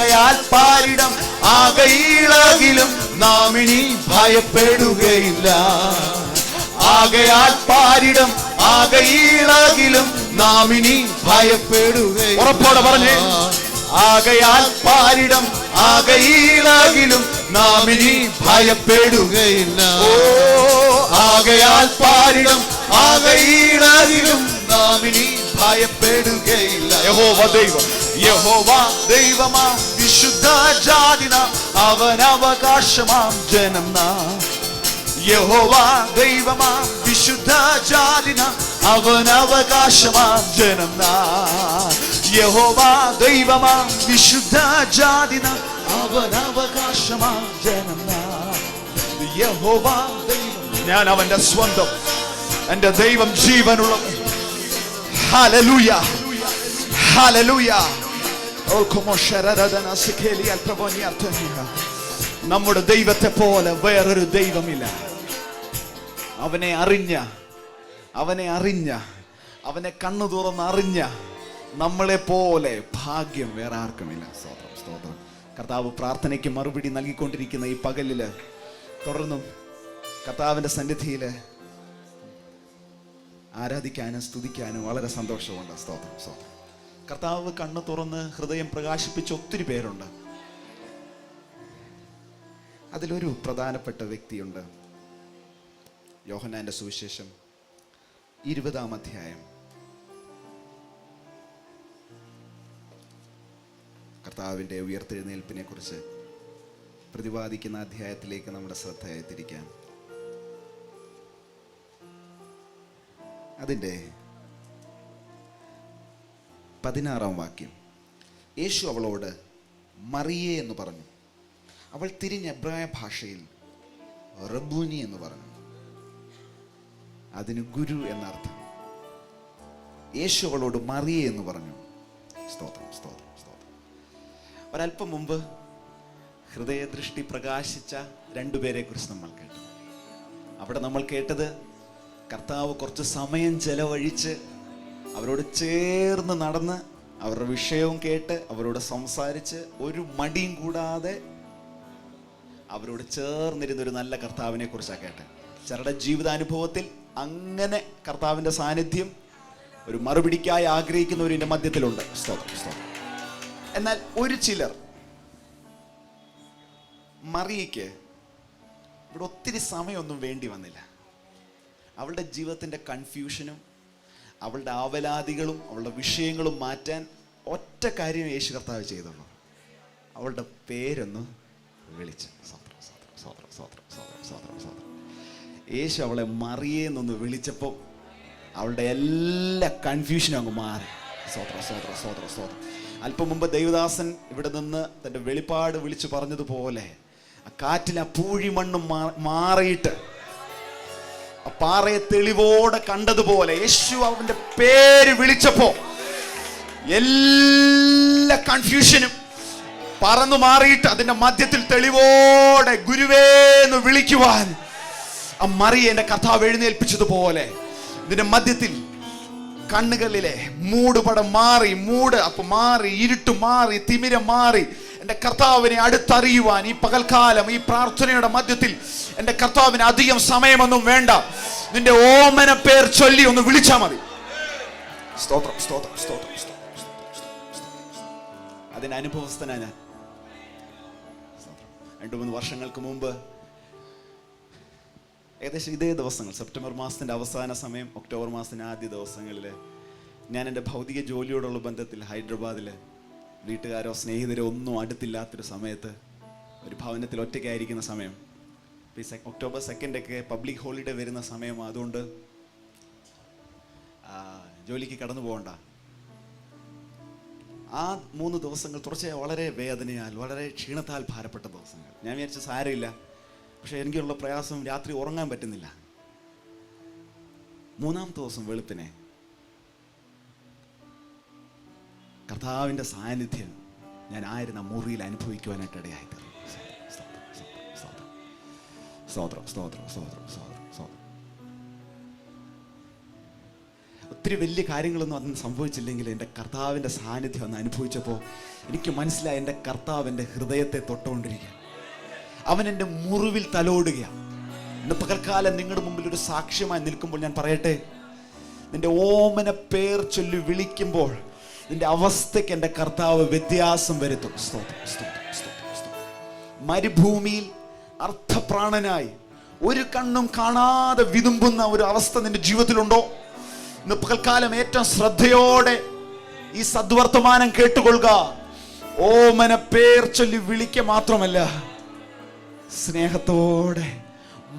ആകയാൽ പാരിടം ആകയിളകിലും നാം ഇനി ഭയപ്പെടുകയില്ല. ആകയാൽ പാരിടം ആകയിളകിലും നാം ഇനി ഭയപ്പെടുകയില്ല. ഉറപ്പോടെ പറഞ്ഞേ, ആകയാൽ പാരിടം ആകയിളകിലും നാം ഇനി ഭയപ്പെടുകയില്ല. ഓ, ആകയാൽ പാരിടം ആകയിളകിലും നാം ഇനി ഭയപ്പെടുകയില്ല. യഹോവ ദൈവം, യഹോവ ദൈവമാം വിശുദ്ധ ജാതിന അവൻ അവകാശമാം ജനം നാം. യഹോവ ദൈവമാം വിശുദ്ധ ജാതിന അവൻ അവകാശമാം ജനം നാം. യഹോവ ദൈവമാം വിശുദ്ധ ജാതിന അവൻ അവകാശമാം ജനം നാം. യഹോവ ദൈവം, ഞാൻ അവന്റെ സ്വന്തം, എന്റെ ദൈവം ജീവനുള്ളത്. Hallelujah, hallelujah. നമ്മുടെ ദൈവത്തെ പോലെ വേറൊരു ദൈവമില്ല. അവനെ അറിഞ്ഞ, അവനെ കണ്ണു തുറന്ന് അറിഞ്ഞ നമ്മളെ പോലെ ഭാഗ്യം വേറെ ആർക്കുമില്ല. സ്തോത്രം, സ്തോത്രം. കർത്താവ് പ്രാർത്ഥനയ്ക്ക് മറുപടി നൽകിക്കൊണ്ടിരിക്കുന്ന ഈ പകലില് തുടർന്നും കർത്താവിന്റെ സന്നിധിയില് ആരാധിക്കാനും സ്തുതിക്കാനും വളരെ സന്തോഷമുണ്ട്. സ്തോത്രം, സ്തോത്രം. കർത്താവ് കണ്ണു തുറന്ന് ഹൃദയം പ്രകാശിപ്പിച്ച ഒത്തിരി പേരുണ്ട്. അതിലൊരു പ്രധാനപ്പെട്ട വ്യക്തിയുണ്ട്. യോഹന്നാന്റെ സുവിശേഷം 20-ാം അധ്യായം. കർത്താവിൻ്റെ ഉയർത്തെഴുന്നേൽപ്പിനെ കുറിച്ച് പ്രതിപാദിക്കുന്ന അധ്യായത്തിലേക്ക് നമ്മുടെ ശ്രദ്ധയെ തിരിക്കാം. അതിൻ്റെ 16-ാം വാക്യം. യേശു അവളോട് മറിയേ എന്ന് പറഞ്ഞു. അവൾ തിരിഞ്ഞ എബ്രായ ഭാഷയിൽ റബ്ബൂനി എന്ന് പറഞ്ഞു. അതിന് ഗുരു എന്നർത്ഥം. യേശു അവളോട് മറിയേ എന്ന് പറഞ്ഞു. സ്തോത്രം, സ്തോത്രം, സ്തോത്രം. ഒരല്പം മുമ്പ് ഹൃദയദൃഷ്ടി പ്രകാശിച്ച രണ്ടുപേരെ കുറിച്ച് നമ്മൾ കേട്ടു. അവിടെ നമ്മൾ കേട്ടത് കർത്താവ് കുറച്ച് സമയം ചെലവഴിച്ച് അവരോട് ചേർന്ന് നടന്ന് അവരുടെ വിഷയവും കേട്ട് അവരോട് സംസാരിച്ച് ഒരു മടിയും കൂടാതെ അവരോട് ചേർന്നിരുന്നൊരു നല്ല കർത്താവിനെ കുറിച്ചാണ് കേട്ടത്. ചിലരുടെ ജീവിതാനുഭവത്തിൽ അങ്ങനെ കർത്താവിൻ്റെ സാന്നിധ്യം ഒരു മറുപടിക്കായി ആഗ്രഹിക്കുന്നവരിൻ്റെ മധ്യത്തിലുണ്ട്. സ്തോത്രം, സ്തോത്രം. എന്നാൽ ഒരു ചിലർ, മറിയയ്ക്ക് ഇവിടെ ഒത്തിരി സമയമൊന്നും വേണ്ടി വന്നില്ല. അവളുടെ ജീവിതത്തിൻ്റെ കൺഫ്യൂഷനും അവളുടെ ആവലാതികളും അവളുടെ വിഷയങ്ങളും മാറ്റാൻ ഒറ്റ കാര്യം യേശു കർത്താവ് ചെയ്തുള്ളൂ. അവളുടെ പേരൊന്ന് വിളിച്ചു. യേശു അവളെ മറിയേന്നൊന്ന് വിളിച്ചപ്പോൾ അവളുടെ എല്ലാ കൺഫ്യൂഷനും അങ്ങ് മാറി. സ്തോത്രം, സ്തോത്രം, സ്തോത്രം, സ്തോത്രം. അല്പം മുമ്പ് ദൈവദാസൻ ഇവിടെ നിന്ന് തൻ്റെ വെളിപ്പാട് വിളിച്ചു പറഞ്ഞതുപോലെ ആ കാറ്റിൽ ആ പൂഴിമണ്ണും മാറിയിട്ട് ആ പാറയെ തെളിവോടെ കണ്ടതുപോലെ യേശു അവന്റെ പേര് വിളിച്ചപ്പോ എല്ലാ കൺഫ്യൂഷനും പറന്നു മാറിയിട്ട് അതിന്റെ മധ്യത്തിൽ തെളിവോടെ ഗുരുവേന്ന് വിളിക്കുവാൻ ആ മറിയെ എന്റെ കർത്താവ് എഴുന്നേൽപ്പിച്ചതുപോലെ ഇതിന്റെ മധ്യത്തിൽ കണ്ണുകളിലെ മൂടുപടം മാറി, മാറി, ഇരുട്ട് മാറി, തിമിരം മാറി എൻ്റെ കർത്താവിനെ അടുത്തറിയുവാൻ ഈ പകൽക്കാലം ഈ പ്രാർത്ഥനയുടെ മധ്യത്തിൽ എൻ്റെ കർത്താവിന് അധികം സമയമൊന്നും വേണ്ട. നിന്റെ ഓമന പേർ ചൊല്ലി ഒന്ന് വിളിച്ചാൽ മതി. സ്തോത്രം, സ്തോത്രം, സ്തോത്രം, സ്തോത്രം. അതിന് അനുഭവസ്ഥനാ ഞാൻ. 2-3 വർഷങ്ങൾക്ക് മുമ്പ് ഏകദേശം ഇതേ ദിവസങ്ങൾ, സെപ്റ്റംബർ മാസത്തിൻ്റെ അവസാന സമയം, ഒക്ടോബർ മാസത്തിൻ്റെ ആദ്യ ദിവസങ്ങളിൽ ഞാൻ എൻ്റെ ഭൗതിക ജോലിയോടുള്ള ബന്ധത്തിൽ ഹൈദരാബാദിൽ വീട്ടുകാരോ സ്നേഹിതരോ ഒന്നും അടുത്തില്ലാത്തൊരു സമയത്ത് ഒരു ഭവനത്തിൽ ഒറ്റയ്ക്കായിരിക്കുന്ന സമയം, ഒക്ടോബർ 2 പബ്ലിക് ഹോളിഡേ വരുന്ന സമയം, അതുകൊണ്ട് ജോലിക്ക് കടന്നു പോകണ്ട. ആ 3 ദിവസങ്ങൾ തുടർച്ചയായി വളരെ വേദനയാൽ, വളരെ ക്ഷീണത്താൽ ഭാരപ്പെട്ട ദിവസങ്ങൾ. ഞാൻ വിചാരിച്ച സാരമില്ല, പക്ഷെ എനിക്കുള്ള പ്രയാസം രാത്രി ഉറങ്ങാൻ പറ്റുന്നില്ല. 3-ാമത്തെ ദിവസം വെളുപ്പിനെ കർത്താവിൻ്റെ സാന്നിധ്യം ഞാൻ ആയിരുന്ന മുറിയിൽ അനുഭവിക്കുവാനായിട്ട് ഇടയായി തീർന്നു. സ്തോത്രം, സ്തോത്രം, സ്തോത്രം, സ്തോത്രം, സ്തോത്രം. ഒത്തിരി വലിയ കാര്യങ്ങളൊന്നും അന്ന് സംഭവിച്ചില്ലെങ്കിൽ എൻ്റെ കർത്താവിൻ്റെ സാന്നിധ്യം അന്ന് അനുഭവിച്ചപ്പോൾ എനിക്ക് മനസ്സിലായി, എൻ്റെ കർത്താവ് എൻ്റെ ഹൃദയത്തെ തൊട്ടുകൊണ്ടിരിക്കുക, അവൻ എൻ്റെ മുറിവിൽ തലോടുകയാണ്. ഇന്ന് പകൽക്കാലം നിങ്ങളുടെ മുമ്പിൽ ഒരു സാക്ഷ്യമായി നിൽക്കുമ്പോൾ ഞാൻ പറയട്ടെ, നിന്റെ ഓമന പേർ ചൊല്ലി വിളിക്കുമ്പോൾ നിന്റെ അവസ്ഥയ്ക്ക് എൻ്റെ കർത്താവ് വ്യത്യാസം വരുത്തും. സ്തോത്രം, സ്തോത്രം, സ്തോത്രം, സ്തോത്രം. മരുഭൂമിയിൽ അർത്ഥപ്രാണനായി ഒരു കണ്ണും കാണാതെ വിതുമ്പുന്ന ഒരു അവസ്ഥ നിന്റെ ജീവിതത്തിലുണ്ടോ? ഇന്ന് പകൽക്കാലം ഏറ്റവും ശ്രദ്ധയോടെ ഈ സദ്വർത്തമാനം കേട്ടുകൊള്ളുക. ഓമന പേർ ചൊല്ലി വിളിക്കുക മാത്രമല്ല, സ്നേഹത്തോടെ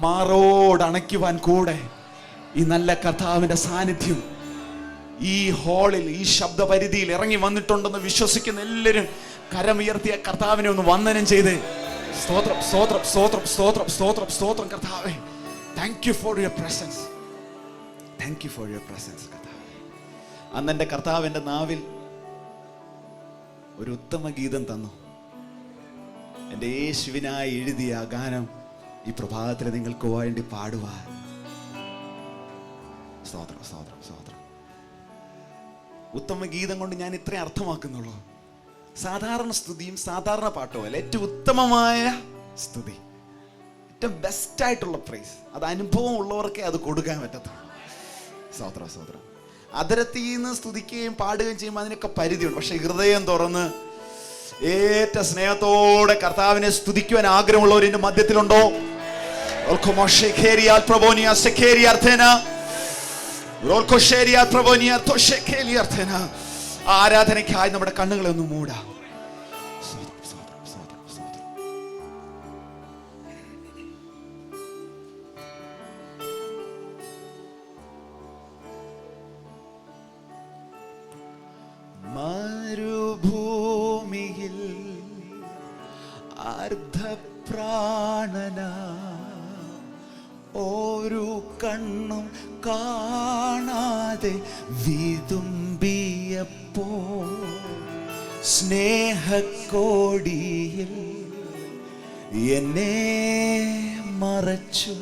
മാറോട് അണയ്ക്കുവാൻ കൂടെ ഈ നല്ല കർത്താവിൻ്റെ സാന്നിധ്യം ഈ ഹാളിൽ, ഈ ശബ്ദപരിധിയിൽ ഇറങ്ങി വന്നിട്ടുണ്ടെന്ന് വിശ്വസിക്കുന്ന എല്ലാവരും കരമുയർത്തിയ കർത്താവിനെ ഒന്ന് വന്ദനം ചെയ്ത് സ്തോത്രം, സ്തോത്രം, സ്തോത്രം, സ്തോത്രം, സ്തോത്രം, സ്തോത്രം. കർത്താവേ, thank you for your presence, thank you for your presence. കർത്താവേ, അന്ന് എൻ്റെ കർത്താവ് എൻ്റെ നാവിൽ ഒരു ഉത്തമ ഗീതം തന്നു. എൻ്റെ യേശുവിനായി എഴുതിയ ആ ഗാനം ഈ പ്രഭാതത്തിൽ നിങ്ങൾക്ക് വേണ്ടി പാടുവാൻ. സ്തോത്രം, സ്തോത്രം, സ്തോത്രം. ഉത്തമ ഗീതം കൊണ്ട് ഞാൻ ഇത്രയും അർത്ഥമാക്കുന്നുള്ളൂ. സാധാരണ സ്തുതിയും സാധാരണ പാട്ടും അല്ല, ഏറ്റവും ഉത്തമമായ സ്തുതി, ഏറ്റവും ബെസ്റ്റായിട്ടുള്ള പ്രൈസ്, അത് അനുഭവം ഉള്ളവർക്കേ അത് കൊടുക്കാൻ പറ്റത്തുള്ളൂ. സ്തോത്രം, സ്തോത്രം. അതരത്തിൽ നിന്ന് സ്തുതിക്കുകയും പാടുകയും ചെയ്യുമ്പോൾ അതിനൊക്കെ പരിധിയുണ്ട്. പക്ഷെ ഹൃദയം തുറന്ന് ഏറ്റവും സ്നേഹത്തോടെ കർത്താവിനെ സ്തുതിക്കുവാൻ ആഗ്രഹമുള്ളവർ എൻ്റെ മധ്യത്തിലുണ്ടോ? ആരാധനയ്ക്കായി നമ്മുടെ കണ്ണുകളെ ഒന്ന് മൂടാം. മരുഭൂമിയിൽ അർദ്ധപ്രാണന ഒരു കണ്ണും കാണാതെ വിതുമ്പിയപ്പോ സ്നേഹക്കോടിയിൽ എന്നെ മറച്ചു.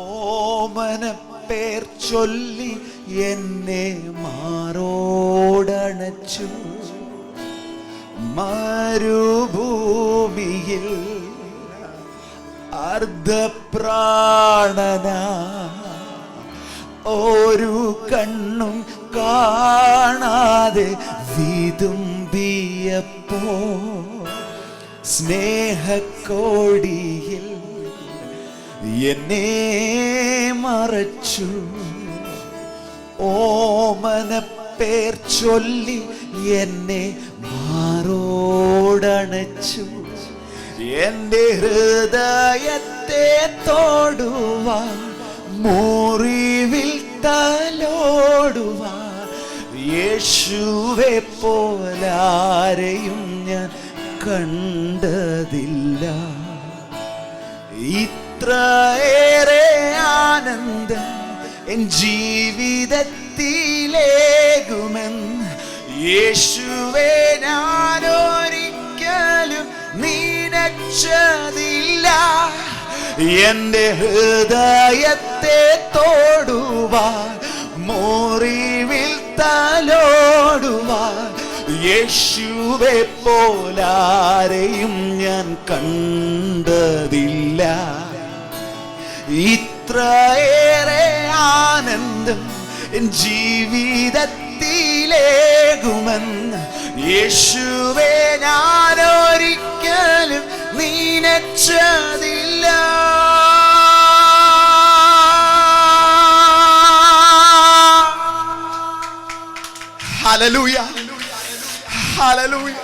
ഓമന പേർ ചൊല്ലി എന്നെ മാറോടണച്ചു. മരുഭൂമിയിൽ അർദ്ധപ്രാണന ഒരു കണ്ണും കാണാതെ വിതുമ്പിയപ്പോ സ്നേഹക്കോടിയിൽ എന്നെ മറച്ചു. ഓമന പേർ ചൊല്ലി എന്നെ മാറോടണച്ചു. എന്റെ ഹൃദയത്തെ തൊടുവാൻ, മുറിവിൽ തലോടുവാൻ യേശുവെ പോലാരെയും ഞാൻ കണ്ടതില്ല. ഇത്രയേറെ ആനന്ദം എൻ ജീവിതത്തിലേകുമെന്ന് യേശുവേ ഞാനൊരിക്കലും നിനച്ചതില്ല. എന്റെ ഹൃദയത്തെ തൊടുവാൻ, മുറിവിൽ തലോടുവാൻ യേശുവെ പോലാരെയും ഞാൻ കണ്ടതില്ല. ഇത്രയേറെ ആനന്ദം ജീവിതത്തിലേകുമെന്ന് യേശുവേ ഞാനൊരിക്കലും നിനച്ചതില്ല. Hallelujah, hallelujah.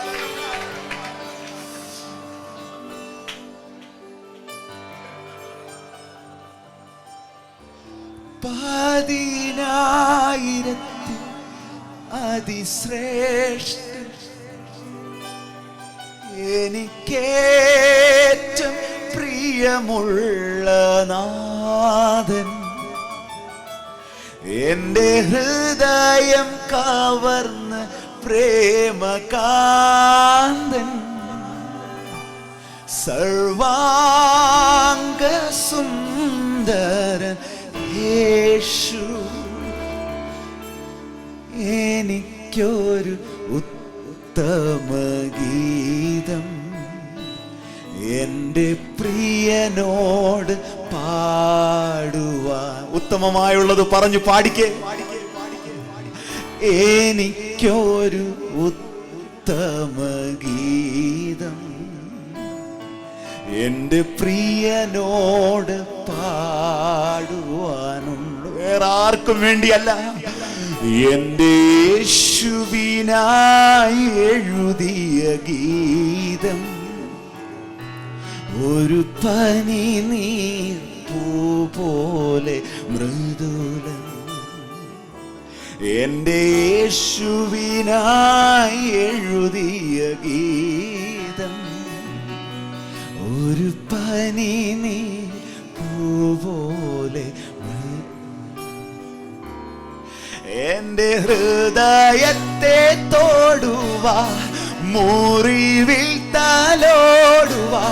പതിനായിരത്തിൽ അതിശ്രേഷ്ഠ എനിക്കേറ്റം പ്രിയമുള്ള നാഥൻ, എന്റെ ഹൃദയം കവർന്ന പ്രേമകാന്തൻ, സർവാംഗ സുന്ദരൻ യേശു. എനിക്കൊരു ഉത്തമ ഗീതം എൻ്റെ പ്രിയനോട് പാടുവാൻ. ഉത്തമമായുള്ളത് പറഞ്ഞു പാടിക്കേ. എനിക്കൊരു ഉത്തമ ഗീതം എൻ്റെ പ്രിയനോട് പാടുവാനുണ്ട്. വേറെ ആർക്കും വേണ്ടിയല്ല, എൻ്റെ യേശുവിനായി എഴുതിയ ഗീതം ഒരു പനിനീർ പൂ പോലെ മൃദുലം. എൻ്റെ യേശുവിനായി എഴുതിയ ഗീതം ഒരു പനിനീർ പൂ പോലെ. എൻ്റെ ഹൃദയത്തെ തൊടുവാ, മുറിവിൽ തലോടുവാ,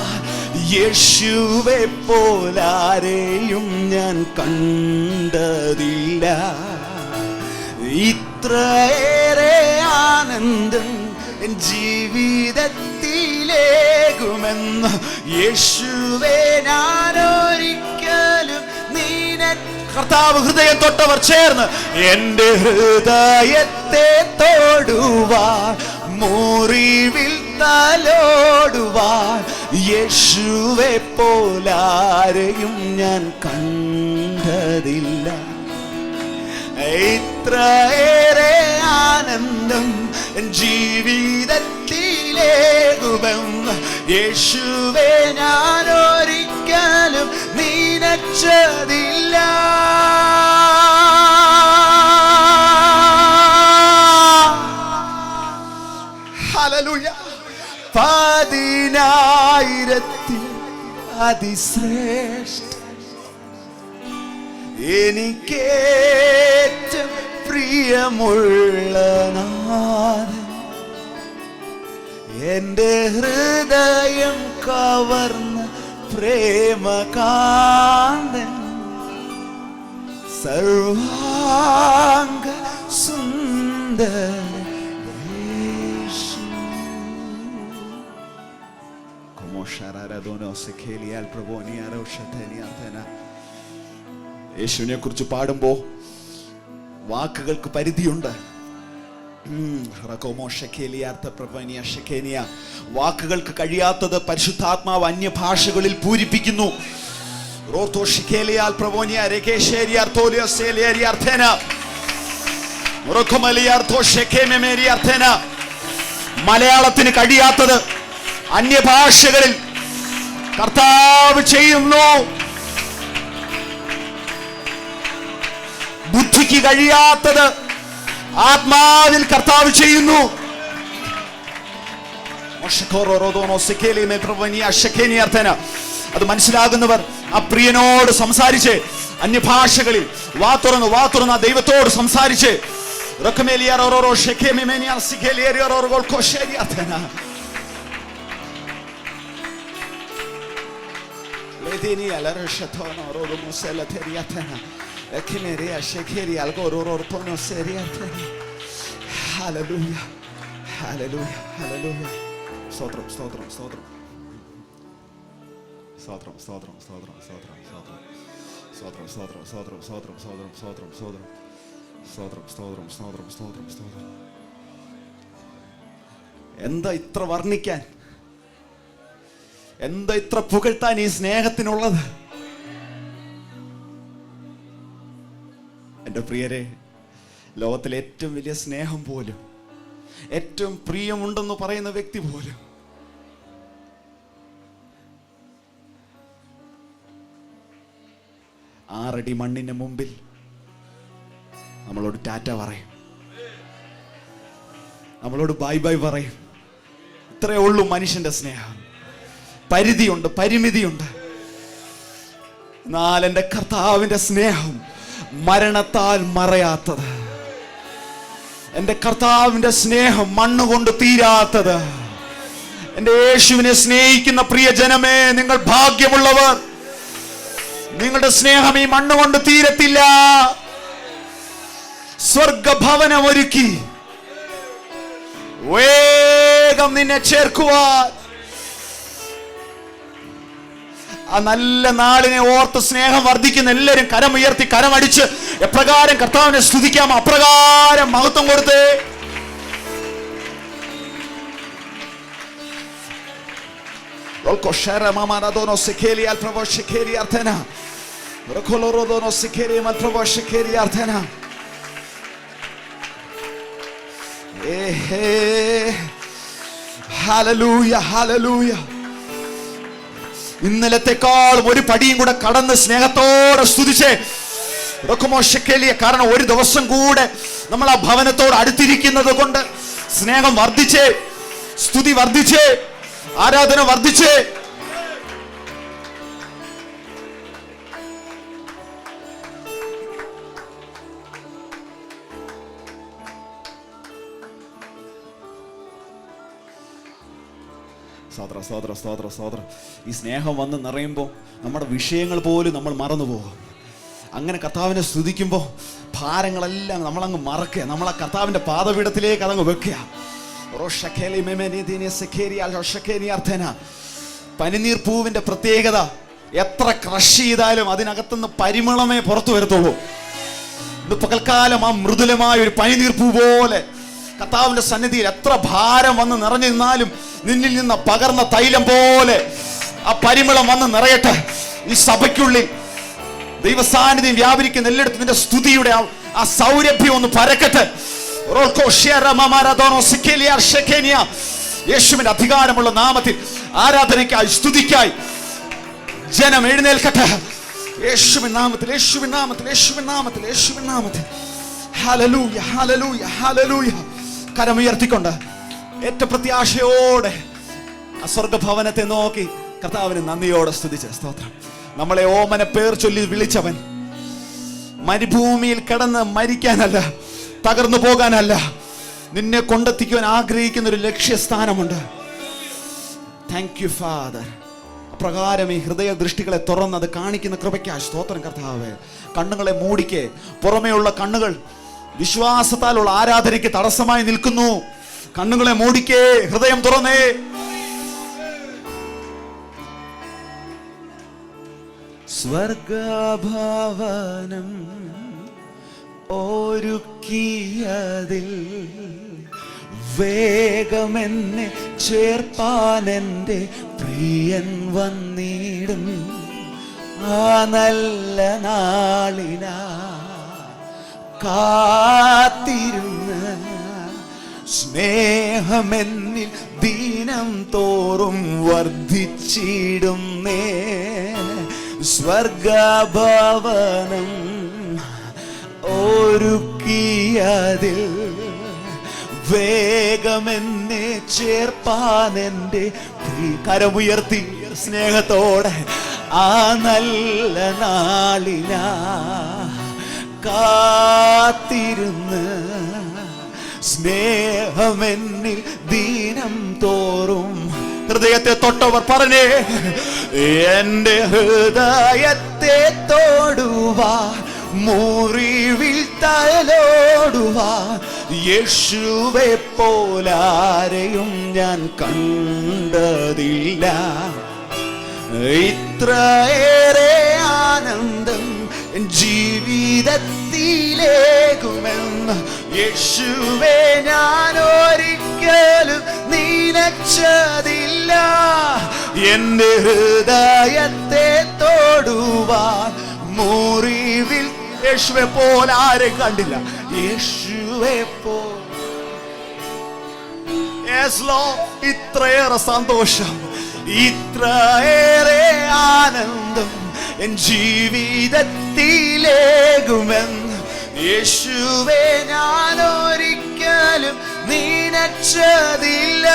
യേശുവെ പോലാരെയും ഞാൻ കണ്ടതില്ല. ഇത്രയേറെ ആനന്ദം എൻ ജീവിതത്തിലേകുമെന്ന് യേശുവേ ഞാനൊരിക്കലും കർത്താവ് ഹൃദയം തൊട്ടവർ ചേർന്ന് എൻ്റെ ഹൃദയത്തെ തൊടുവാൻ, മുറിവിൽ തലോടുവാൻ, യേശുവെ പോലാരെയും ഞാൻ കണ്ടതില്ല. ഇത്രയേറെ ആനന്ദം ജീവിതത്തിലേകുമെന്ന് യേശുവേ ഞാനൊരിക്കലും നിനച്ചതില്ല. ഹല്ലേലൂയ. 10,000 അതിശ്രേഷ്ഠ എനിക്കേറ്റം പ്രിയമുള്ള നാഥൻ, എൻ്റെ ഹൃദയം കവർന്ന പ്രേമകാന്തൻ, സർവാംഗ സുന്ദര യേശുവിനെ കുറിച്ച് പാടുമ്പോ വാക്കുകൾക്ക് പരിധിയുണ്ട്. വാക്കുകൾക്ക് കഴിയാത്തത് പരിശുദ്ധാത്മാവ് അന്യഭാഷകളിൽ പൂരിപ്പിക്കുന്നു. മലയാളത്തിന് കഴിയാത്തത് അന്യഭാഷകളിൽ കർത്താവ് ചെയ്യുന്നു. ബുദ്ധിക്ക് കഴിയാത്തത് ആത്മാവിൽ കർത്താവ് ചെയ്യുന്നു. അത് മനസ്സിലാകുന്നവർ ആ പ്രിയനോട് സംസാരിച്ച് അന്യഭാഷകളിൽ വാ തുറന്ന് ദൈവത്തോട് സംസാരിച്ച് എന്താ ഇത്ര വർണ്ണിക്കാൻ, എന്താ ഇത്ര പുകഴ്ത്താൻ ഈ സ്നേഹത്തിനുള്ളത്? എൻ്റെ പ്രിയരെ, ലോകത്തിലെ ഏറ്റവും വലിയ സ്നേഹം പോലും, ഏറ്റവും പ്രിയമുണ്ടെന്ന് പറയുന്ന വ്യക്തി പോലും ആറടി മണ്ണിന് മുമ്പിൽ നമ്മളോട് ടാറ്റ പറയും, നമ്മളോട് ബൈ ബൈ പറയും. ഇത്രയേ ഉള്ളൂ മനുഷ്യന്റെ സ്നേഹം. പരിധിയുണ്ട്, പരിമിതിയുണ്ട്. എന്നാൽ എൻ്റെ കർത്താവിൻ്റെ സ്നേഹം മരണത്താൽ മറയാത്തത്, എൻ്റെ കർത്താവിൻ്റെ സ്നേഹം മണ്ണുകൊണ്ട് തീരാത്തത്. എൻ്റെ യേശുവിനെ സ്നേഹിക്കുന്ന പ്രിയ ജനമേ, നിങ്ങൾ ഭാഗ്യമുള്ളവർ. നിങ്ങളുടെ സ്നേഹം ഈ മണ്ണുകൊണ്ട് തീരത്തില്ല. സ്വർഗഭവനം ഒരുക്കി വേഗം നിന്നെ ചേർക്കുവാൻ. ആ നല്ല നാളിനെ ഓർത്ത് സ്നേഹം വർദ്ധിക്കുന്ന എല്ലാവരും കരമുയർത്തി കരമടിച്ച് എപ്രകാരം കർത്താവിനെ സ്തുതിക്കാം അപ്രകാരം മഹത്വം കൊടുത്ത് ഹല്ലേലൂയ ഹല്ലേലൂയ. ഇന്നലത്തെക്കാളും ഒരു പടിയും കൂടെ കടന്ന് സ്നേഹത്തോടെ സ്തുതിച്ചേ. കാരണം ഒരു ദിവസം കൂടെ നമ്മൾ ആ ഭവനത്തോട് അടുത്തിരിക്കുന്നത് കൊണ്ട് സ്നേഹം വർദ്ധിച്ചേ, സ്തുതി വർദ്ധിച്ചേ, ആരാധന വർദ്ധിച്ചേ. സ്തോത്രം സ്തോത്രം സ്തോത്രം സ്തോത്രം. ഈ സ്നേഹം വന്ന് നിറയുമ്പോൾ നമ്മുടെ വിഷയങ്ങൾ പോലും നമ്മൾ മറന്നുപോകും. അങ്ങനെ കർത്താവിനെ സ്തുതിക്കുമ്പോൾ ഭാരങ്ങളെല്ലാം നമ്മളങ്ങ് മറക്കുക, നമ്മൾ ആ കർത്താവിൻ്റെ പാദപീഠത്തിലേക്ക് അതങ്ങ് വെക്കുക. പനിനീർ പൂവിൻ്റെ പ്രത്യേകത, എത്ര ക്രഷ് ചെയ്താലും അതിനകത്തുനിന്ന് പരിമളമേ പുറത്തു വരത്തുള്ളൂ. ഇത് പകൽക്കാലം ആ മൃദുലമായ ഒരു പനിനീർ പൂ പോലെ കർത്താവിന്റെ സന്നിധിയിൽ എത്ര ഭാരം വന്ന് നിറഞ്ഞു നിന്നാലും നിന്നിൽ നിന്ന് പകർന്ന തൈലം പോലെ ആ പരിമളം വന്ന് നിറയട്ടെ. ഈ സഭയ്ക്കുള്ളിൽ ദൈവസാന്നിധ്യം വ്യാപരിക്കുന്ന എല്ലായിടത്തും നിന്റെ സ്തുതിയുടെ ആ സൗരഭ്യം ഒന്ന് പരക്കട്ടെ. യേശുവിന്റെ അധികാരമുള്ള നാമത്തിൽ ആരാധനയ്ക്കായി സ്തുതിക്കായി ജനം എഴുന്നേൽക്കട്ടെ. യേശുവിൻ നാമത്തിൽ യേശുവിൻ നാമത്തിൽ യേശുവിൻ നാമത്തിൽ യേശുവിൻ നാമത്തിൽ. Hallelujah hallelujah hallelujah. കരമുയർത്തിക്കൊണ്ട് ഏറ്റവും പ്രത്യാശയോടെ ആ സ്വർഗഭവനത്തെ നോക്കി കർത്താവിന് നന്ദിയോടെ സ്തുതിച്ച സ്തോത്രം. നമ്മളെ ഓമന പേർ ചൊല്ലി വിളിച്ചവൻ മരുഭൂമിയിൽ കിടന്ന് മരിക്കാനല്ല, തകർന്നു പോകാനല്ല, നിന്നെ കൊണ്ടെത്തിക്കുവാൻ ആഗ്രഹിക്കുന്ന ഒരു ലക്ഷ്യസ്ഥാനമുണ്ട്. Thank you father. അപ്രകാരം ഈ ഹൃദയ ദൃഷ്ടികളെ തുറന്നത് കാണിക്കുന്ന കൃപയ്ക്കാ സ്തോത്രം കർത്താവേ. കണ്ണുകളെ മൂടിക്കേ. പുറമേയുള്ള കണ്ണുകൾ വിശ്വാസത്താലുള്ള ആരാധനയ്ക്ക് തടസ്സമായി നിൽക്കുന്നു. കണ്ണുകളെ മൂടിക്കേ, ഹൃദയം തുറന്നേ. സ്വർഗഭവനം ഒരുക്കിയതിൽ വേഗമെന്നെ ചേർപ്പാൻ എൻ്റെ പ്രിയൻ വന്നിടും. ആ നല്ല നാളിനാ കാത്തിരുന്ന് സ്നേഹമെന്നിൽ ദിനം തോറും വർദ്ധിച്ചിടുന്നേ. സ്വർഗഭവനം ഒരുക്കിയതിൽ വേഗമെന്നെ ചേർപ്പാൻ എൻ്റെ കരമുയർത്തി സ്നേഹത്തോടെ ആ നല്ല നാളിനാ കാത്തിരുന്ന് സ്നേഹമെന്നിൽ ദിനം തോറും. ഹൃദയത്തെ തൊട്ടവർ പറഞ്ഞേ, എൻ്റെ ഹൃദയത്തെ തൊടുവാ, മുറിവിൽ തലോടുവാ, യേശുവെ പോലാരെയും ഞാൻ കണ്ടതില്ല. ഇത്രയേറെ ആനന്ദം ജീവിതത്തിലേക്കുമെന്ന് യേശുവെ ഞാൻ ഒരിക്കലും നിനച്ചതില്ല. എൻ്റെ ഹൃദയത്തെ തൊടുവാൻ മുറിവിൽ യേശുവെ പോലെ ആരെയും കണ്ടില്ല. യേശുവെ പോലെ ഇത്രയേറെ സന്തോഷം, ഇത്രയേറെ ആനന്ദം എൻ ജീവിതത്തിലേകുമെന്ന് യേശുവെ ഞാൻ ഒരിക്കലും നിനച്ചതില്ല.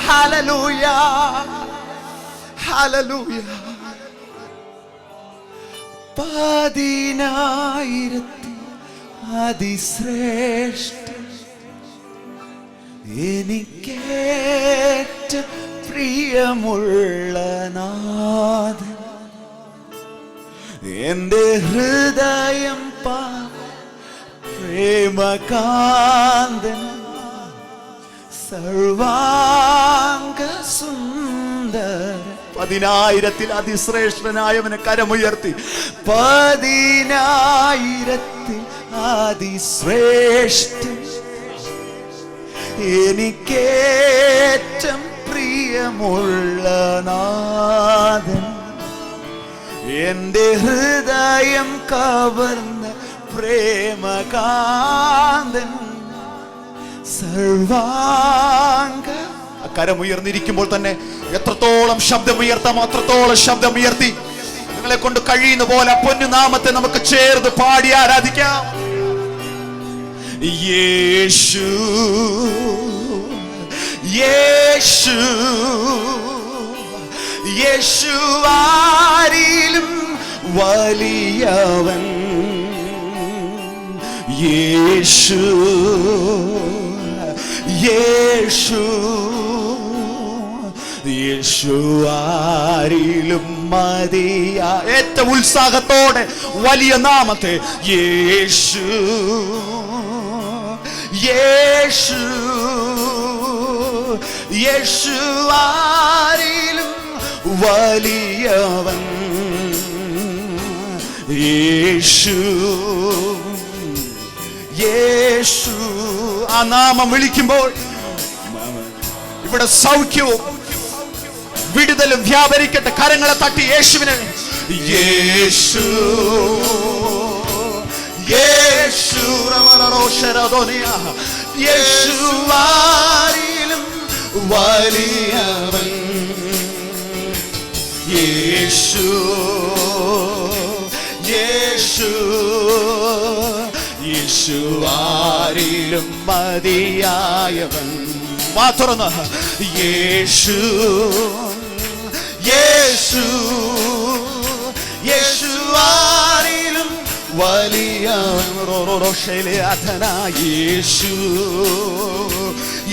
Hallelujah hallelujah. 10,000 അതിശ്രേഷ്ഠ എനിക്കേറ്റം പ്രിയമുള്ള നാഥൻ, എൻ്റെ ഹൃദയം പ്രേമകാന്തൻ സർവാംഗ സുന്ദര 10,000 അതിശ്രേഷ്ഠനായവനെ കരമുയർത്തി 10,000 അതിശ്രേഷ്ഠൻ എനിക്കേറ്റം പ്രിയമുള്ള നാഥൻ എന്റെ ഹൃദയം കവർന്ന പ്രേമകാന്തൻ സർവാംഗ. കരമുയർന്നിരിക്കുമ്പോൾ തന്നെ എത്രത്തോളം ശബ്ദമുയർത്താം അത്രത്തോളം ശബ്ദമുയർത്തി നിങ്ങളെ കൊണ്ട് കഴിയുന്ന പോലെ പൊന്നുനാമത്തെ നമുക്ക് ചേർന്ന് പാടി ആരാധിക്കാം. യേശു യേശു യേശു ആരിലും വലിയവൻ യേശു യേശു യേശു ആരിലും മതിയ. ഏറ്റവും ഉത്സാഹത്തോടെ വലിയ നാമത്തെ യേശു യേശു യേശു ആരിലും വലിയവൻ യേശു യേശു. ആ നാമം വിളിക്കുമ്പോൾ ഇവിടെ സൗഖ്യവും വിടുതലും വ്യാപരിക്കട്ടെ. കരങ്ങളെ തട്ടി യേശുവിനെ യേശു യേശു യേശു ആരിലും വലിയവൻ യേശു യേശു യേശു ആരിലും മതിയായവൻ. തുറന്ന് യേശു യേശു യേശു ആരിലും വലിയവൻ യേശു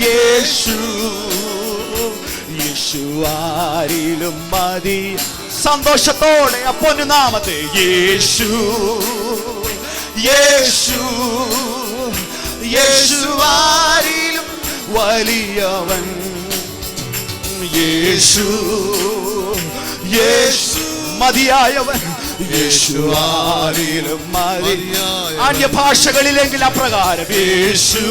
യേശു യേശു ആരിലും മതി. സന്തോഷത്തോടെ അപ്പൊന്നു നാമത്തെ യേശു യേശു യേശു ആരിലും വലിയവൻ യേശു യേശു മതിയായവൻ യേശു ആരിലും മതിയായവൻ. അന്യഭാഷകളിലെങ്കിൽ അപ്രകാരം യേശു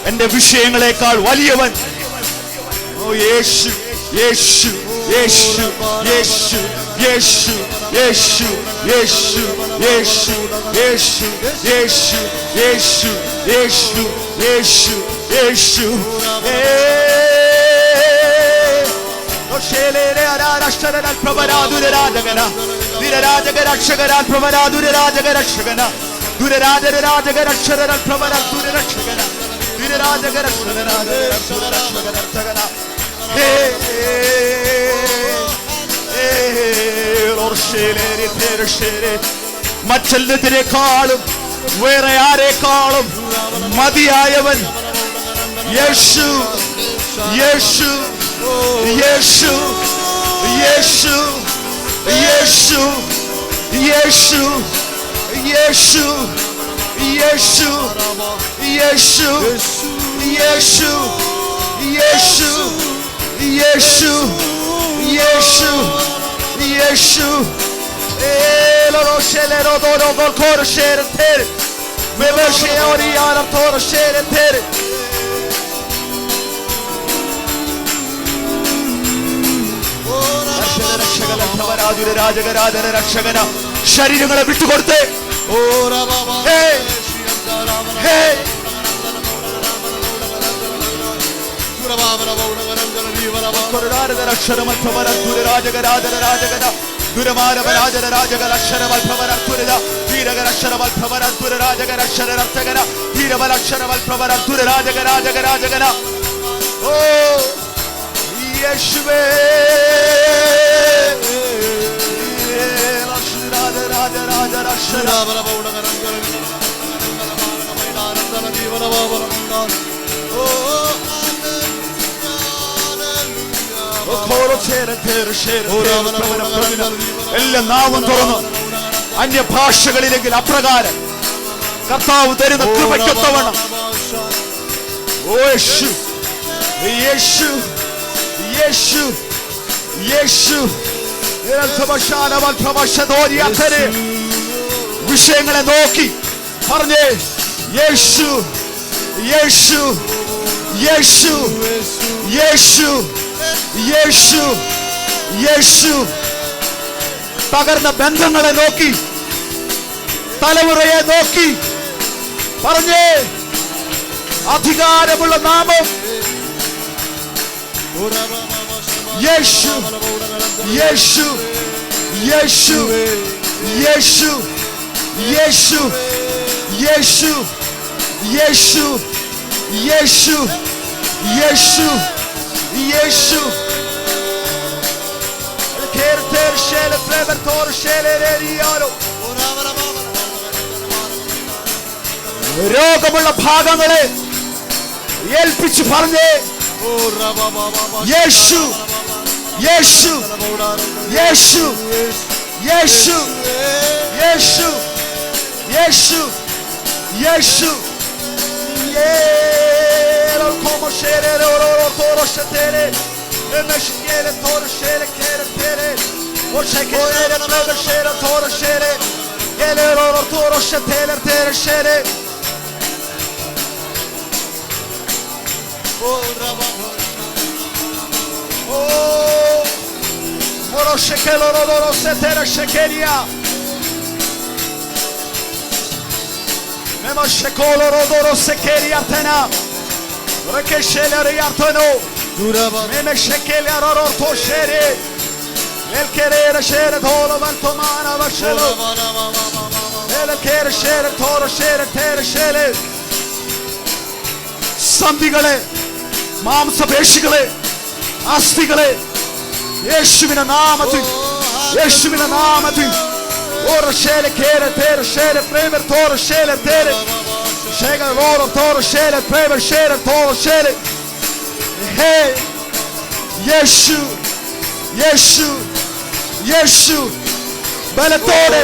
എന്റെ വിഷയങ്ങളെക്കാൾ വലിയവൻ യേശു യേശു യേശു യേശു യേശു യേശു യേശു യേശു യേശു യേശു യേശു യേശു യേശു യേശു മറ്റെല്ലാത്തിനേക്കാളും വേറെ ആരെക്കാളും മതിയായവൻ യേശു യേശു യേശു യേശു യേശു യേശു യേശു യേശു യേശു യേശു യേശു യേശു യേശു യേശു രക്ഷകന ശരീരങ്ങളെ വിട്ടുകൊടുത്ത് ദുരമാനവരാജന രാജകലക്ഷരവൽഭവരത്തുരത ധീരകലക്ഷരവൽഭവരത്തുര രാജകലക്ഷരരർത്ഥകന ധീരവലക്ഷരവൽഭവരത്തുര രാജകരാജകരാജകന. ഓ യേശുവേ എല്ലാ നാവും തുറന്നു അന്യഭാഷകളിലെങ്കിൽ അപ്രകാരം കർത്താവ് തരുന്ന കൃപയ്ക്കൊത്തവണ്ണം. ഓ യേശു യേശു യേശു യേശു വിഷയങ്ങളെ നോക്കി പറഞ്ഞേ യേശു യേശു യേശു യേശു യേശു യേശു. തകർന്ന ബന്ധങ്ങളെ നോക്കി തലമുറയെ നോക്കി പറഞ്ഞേ അധികാരമുള്ള നാമം യേശു യേശു യേശു യേശു യേശു യേശു യേശു യേശു യേശു യേശു. രോഗമുള്ള ഭാഗങ്ങളെ ഏൽപ്പിച്ചു പറഞ്ഞേ യേശു യേശു യേശു യേശു യേശു യേശു യേശു. സന്ധികളെ മാംസപേശികളെ അസ്ഥികളെ യേശുവിന്റെ നാമത്തിൽ യേശുവിന്റെ നാമത്തിൽ യേശു യേശു യേശു ബലത്തോടെ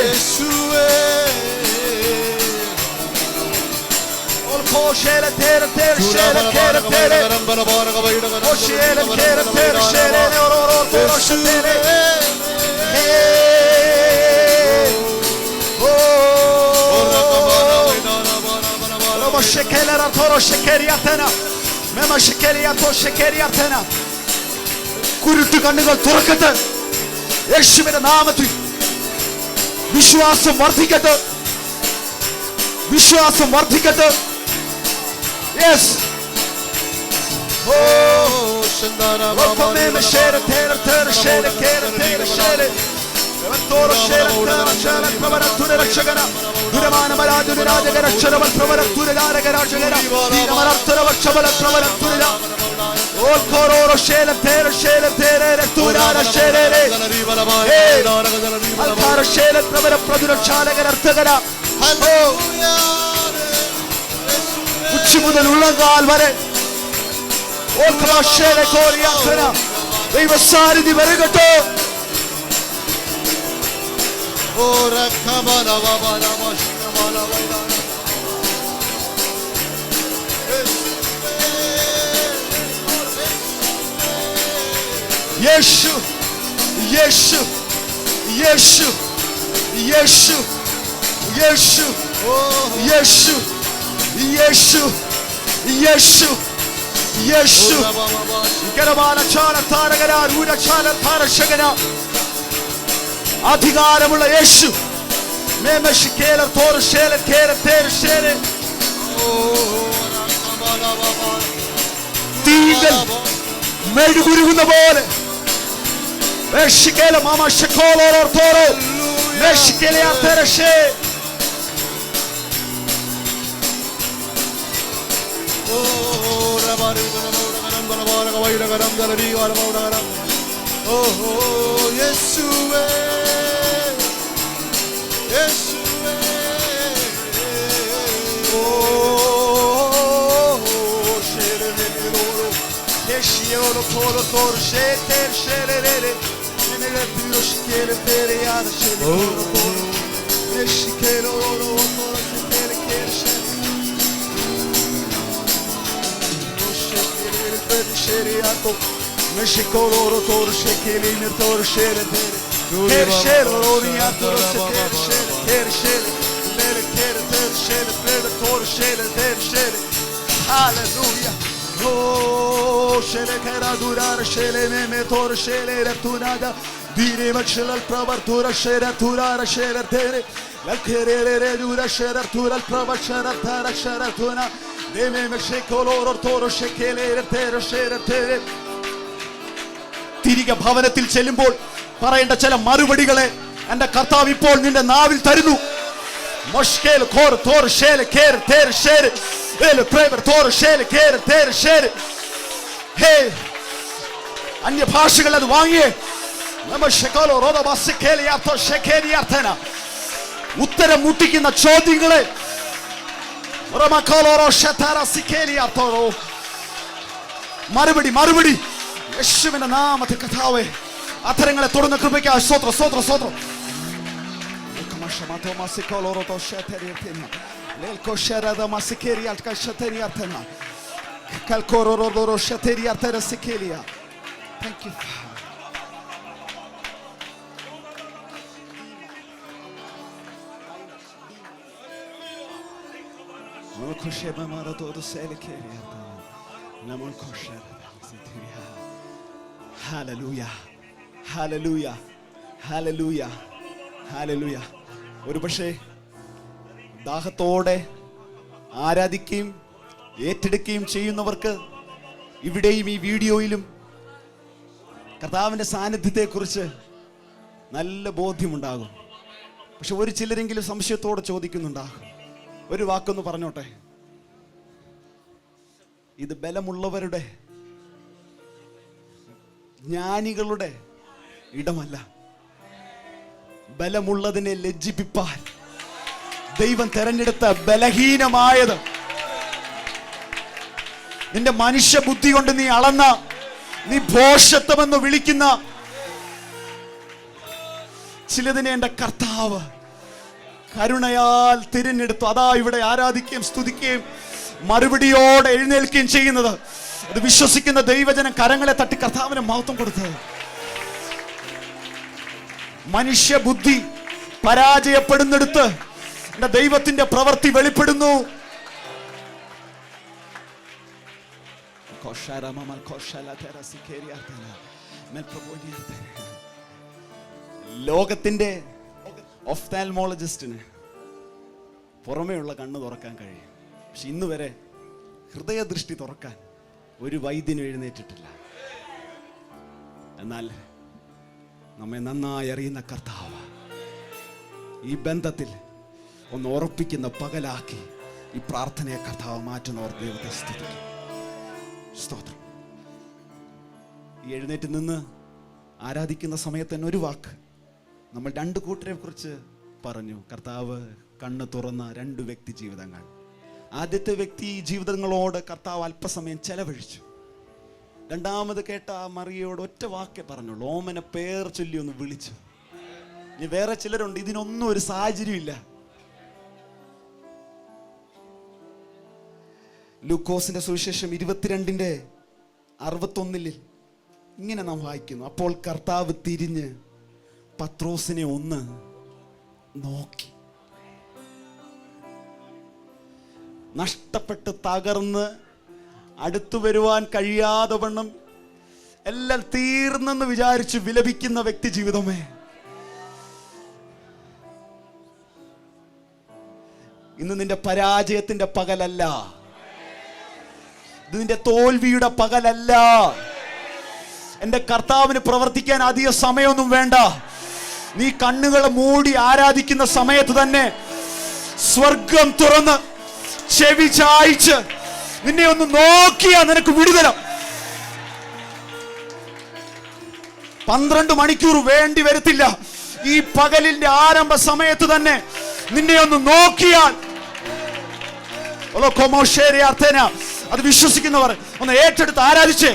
കുരുട്ടു കണ്ണുകൾ തുറക്കട്ടെ യേശുവിന്റെ നാമത്തിൽ. വിശ്വാസം വർദ്ധിക്കട്ടെ വിശ്വാസം വർദ്ധിക്കട്ടെ. യെസ് ഉച്ചി മുതൽ ഉള്ളങ്കാൽ വരെ ദൈവ സാന്നിധ്യം വരകട്ടോ. യേശു യേശു യേശു യേശു യേശു യേശു യേശു യേശു യേശു. അധികാരമുള്ള യേശു തീകൾ മെഴുകുരുകുന്ന പോലെ Meshikele mama shekolo ortoro. Meshikele atereshe. Oh, rabari garam garam garam garam garam garam garam garam. Oh, Yeshua, Yeshua. Oh, shere loro, yeshiolo toro toro sheter shere lere. Nele piro shikere pere yana shere toro toro. Yeshikelo toro toro sheter kere shere. Sheriato Meshikolo Tor Shekeli Tor Shere Ter Shere Oriato Ter Shere Ter Shere Ter Shere Ter Shere Tor Shere Ter Shere. Hallelujah. Oh Shere Kera Durar Shere Meme Tor Shere Tunada Dire Machel Pravartura Shere Turara Shere Tere La Kerere Dura Shere Tura Prava Shere Tara Shere Tuna. തിരികെ ഭവനത്തിൽ ചെല്ലുമ്പോൾ പറയേണ്ട ചില മറുപടികളെ എന്റെ കർത്താവ് ഇപ്പോൾ നിന്റെ നാവിൽ തരുന്നു. അന്യഭാഷകൾ അത് വാങ്ങിയേ. ഉത്തരം മുട്ടിക്കുന്ന ചോദ്യങ്ങളെ മറുപടി മറുപടി യേശുവിന്റെ നാമത്തിൽ കർത്താവേ അധരങ്ങളെ തുറന്ന കൃപയ്ക്കായി സ്തോത്രം സ്തോത്രം സ്തോത്രം. Thank you. Hallelujah. Hallelujah. Hallelujah. Hallelujah. ഒരു പക്ഷേ ദാഹത്തോടെ ആരാധിക്കുകയും ഏറ്റെടുക്കുകയും ചെയ്യുന്നവർക്ക് ഇവിടെയും ഈ വീഡിയോയിലും കർത്താവിൻ്റെ സാന്നിധ്യത്തെക്കുറിച്ച് നല്ല ബോധ്യമുണ്ടാകും. പക്ഷെ ഒരു ചിലരെങ്കിലും സംശയത്തോടെ ചോദിക്കുന്നുണ്ടാകും. ഒരു വാക്കൊന്ന് പറഞ്ഞോട്ടെ, ഇത് ബലമുള്ളവരുടെ ജ്ഞാനികളുടെ ഇടമല്ല. ബലമുള്ളതിനെ ലജ്ജിപ്പിപ്പാൻ ദൈവം തെരഞ്ഞെടുത്ത ബലഹീനമായത് നിന്റെ മനുഷ്യ ബുദ്ധി കൊണ്ട് നീ അളന്ന, നീ ഭോഷത്വമെന്ന് വിളിക്കുന്ന ചിലതിനെ എൻ്റെ കർത്താവ് കരുണയാൽ തിരഞ്ഞെടുത്തു. അതാ ഇവിടെ ആരാധിക്കുകയും സ്തുതിക്കുകയും മറുപടിയോടെ എഴുന്നേൽക്കുകയും ചെയ്യുന്നത്. അത് വിശ്വസിക്കുന്ന ദൈവജനം കരങ്ങളെ തട്ടി കർത്താവിന് മഹത്വം കൊടുത്തത്. മനുഷ്യ ബുദ്ധി പരാജയപ്പെടുന്നിടത്ത് എന്റെ ദൈവത്തിന്റെ പ്രവൃത്തി വെളിപ്പെടുന്നു. ലോകത്തിന്റെ ഒഫ്താൽമോളജിസ്റ്റിന് പുറമേയുള്ള കണ്ണ് തുറക്കാൻ കഴിയും. പക്ഷെ ഇന്ന് വരെ ഹൃദയദൃഷ്ടി തുറക്കാൻ ഒരു വൈദ്യനും എഴുന്നേറ്റിട്ടില്ല. എന്നാൽ നമ്മെ നന്നായി അറിയുന്ന കർത്താവ് ഈ ബന്ധത്തിൽ ഒന്ന് ഉറപ്പിക്കുന്ന പകലാക്കി ഈ പ്രാർത്ഥനയെ കർത്താവ് മാറ്റുന്നവർ ദൈവത്തെ സ്തുതിക്കും. സ്തോത്രം. ഈ എഴുന്നേറ്റ് നിന്ന് ആരാധിക്കുന്ന സമയത്ത് തന്നെ ഒരു വാക്ക് നമ്മൾ രണ്ട് കൂട്ടരെ കുറിച്ച് പറഞ്ഞു. കർത്താവ് കണ്ണ് തുറന്ന രണ്ട് വ്യക്തി ജീവിതങ്ങൾ. ആദ്യത്തെ വ്യക്തി ജീവിതങ്ങളോട് കർത്താവ് അല്പസമയം ചെലവഴിച്ചു. രണ്ടാമത് കേട്ട ആ മറിയയോട് ഒറ്റ വാക്കേ പറഞ്ഞുള്ളൂ, ഓമന പേർ ചൊല്ലി ഒന്ന് വിളിച്ചു. ഇനി വേറെ ചിലരുണ്ട് ഇതിനൊന്നും ഒരു സാഹചര്യമില്ല. ലൂക്കോസിന്റെ സുവിശേഷം 22:61 ഇങ്ങനെ നാം വായിക്കുന്നു. അപ്പോൾ കർത്താവ് തിരിഞ്ഞ് പത്രോസിനെ ഒന്ന് നോക്കി. നഷ്ടപ്പെട്ട് തകർന്ന് അടുത്തു വരുവാൻ കഴിയാതെ വണ്ണം എല്ലാം തീർന്നെന്ന് വിചാരിച്ച് വിലപിക്കുന്ന വ്യക്തി ജീവിതമേ, ഇന്ന് നിന്റെ പരാജയത്തിന്റെ പകലല്ല, ഇത് നിന്റെ തോൽവിയുടെ പകലല്ല. എൻ്റെ കർത്താവിന് പ്രവർത്തിക്കാൻ അധിക സമയമൊന്നും വേണ്ട. നീ കണ്ണുകൾ മൂടി ആരാധിക്കുന്ന സമയത്ത് തന്നെ സ്വർഗം തുറന്ന് ചെവി ചായ്ച്ച് നിന്നെ ഒന്ന് നോക്കിയാ നിനക്ക് വിടുതല. 12 മണിക്കൂർ വേണ്ടി വരത്തില്ല. ഈ പകലിന്റെ ആരംഭ സമയത്ത് തന്നെ നിന്നെ ഒന്ന് നോക്കിയാൽ, അത് വിശ്വസിക്കുന്നവർ ഒന്ന് ഏറ്റെടുത്ത് ആരാധിച്ചേ.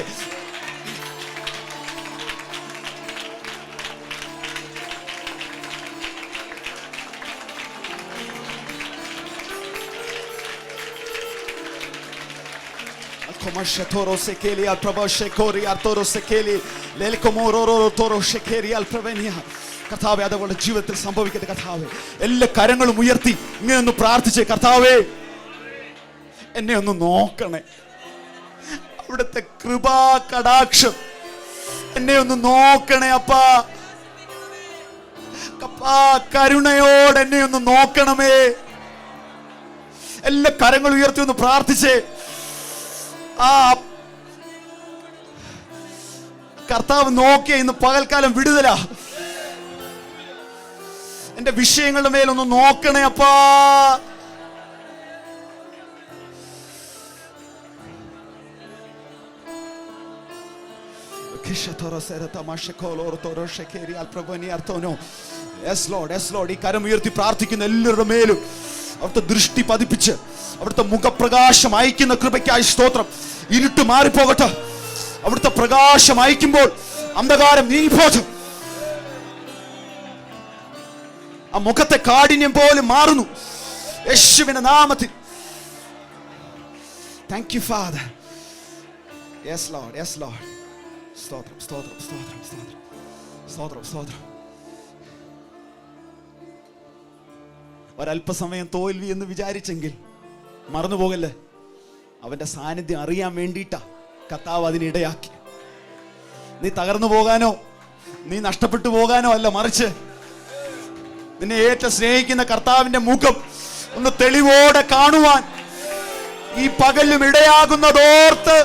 കർത്താവേ, അതുപോലെ ജീവിതത്തിൽ സംഭവിക്കട്ടെ. കർത്താവേ, എല്ലാ കരങ്ങളും ഉയർത്തി ഇങ്ങനെ ഒന്ന് പ്രാർത്ഥിച്ചേ. കർത്താവേ, എന്നെ ഒന്ന് നോക്കണേ. അവിടുത്തെ കൃപാ കടാക്ഷം എന്നെ ഒന്ന് നോക്കണേ അപ്പാ. കരുണയോടെ എന്നെ ഒന്ന് നോക്കണമേ. എല്ലാ കരങ്ങൾ ഉയർത്തി ഒന്ന് പ്രാർത്ഥിച്ചേ. ആ കർത്താവ് നോക്കിയ ഇന്ന് പകൽക്കാലം വിടുതല. എന്റെ വിഷയങ്ങളുടെ മേലൊന്ന് നോക്കണേ അപ്പാ. ഈ കരം ഉയർത്തി പ്രാർത്ഥിക്കുന്ന എല്ലാവരുടെ മേലും അവിടുത്തെ ദൃഷ്ടി പതിപ്പിച്ച് അവിടുത്തെ മുഖപ്രകാശം അയക്കുന്ന കൃപയ്ക്കായി സ്തോത്രം. ഇരുട്ട് മാറിപ്പോകട്ടെ. അവിടുത്തെ പ്രകാശം അയക്കുമ്പോൾ അന്ധകാരം നീങ്ങിപ്പോകും. ആ മുഖത്തെ കാഠിന്യം പോലും മാറുന്നു യേശുവിന്റെ നാമത്തിൽ. Thank you father. Yes Lord, yes Lord. സ്തോത്രം, സ്തോത്രം, സ്തോത്രം, സ്തോത്രം, സ്തോത്രം, സ്തോത്രം. ഒരല്പസമയം തോൽവി എന്ന് വിചാരിച്ചെങ്കിൽ മറന്നുപോകല്ലേ. അവന്റെ സാന്നിധ്യം അറിയാൻ വേണ്ടിയിട്ടാ കർത്താവ് അതിനിടയാക്കി. നീ തകർന്നു പോകാനോ നീ നഷ്ടപ്പെട്ടു പോകാനോ അല്ല, മറിച്ച് നിന്നെ ഏറ്റവും സ്നേഹിക്കുന്ന കർത്താവിന്റെ മുഖം ഒന്ന് തെളിവോടെ കാണുവാൻ ഈ പകലും ഇടയാകുന്നതോർത്ത്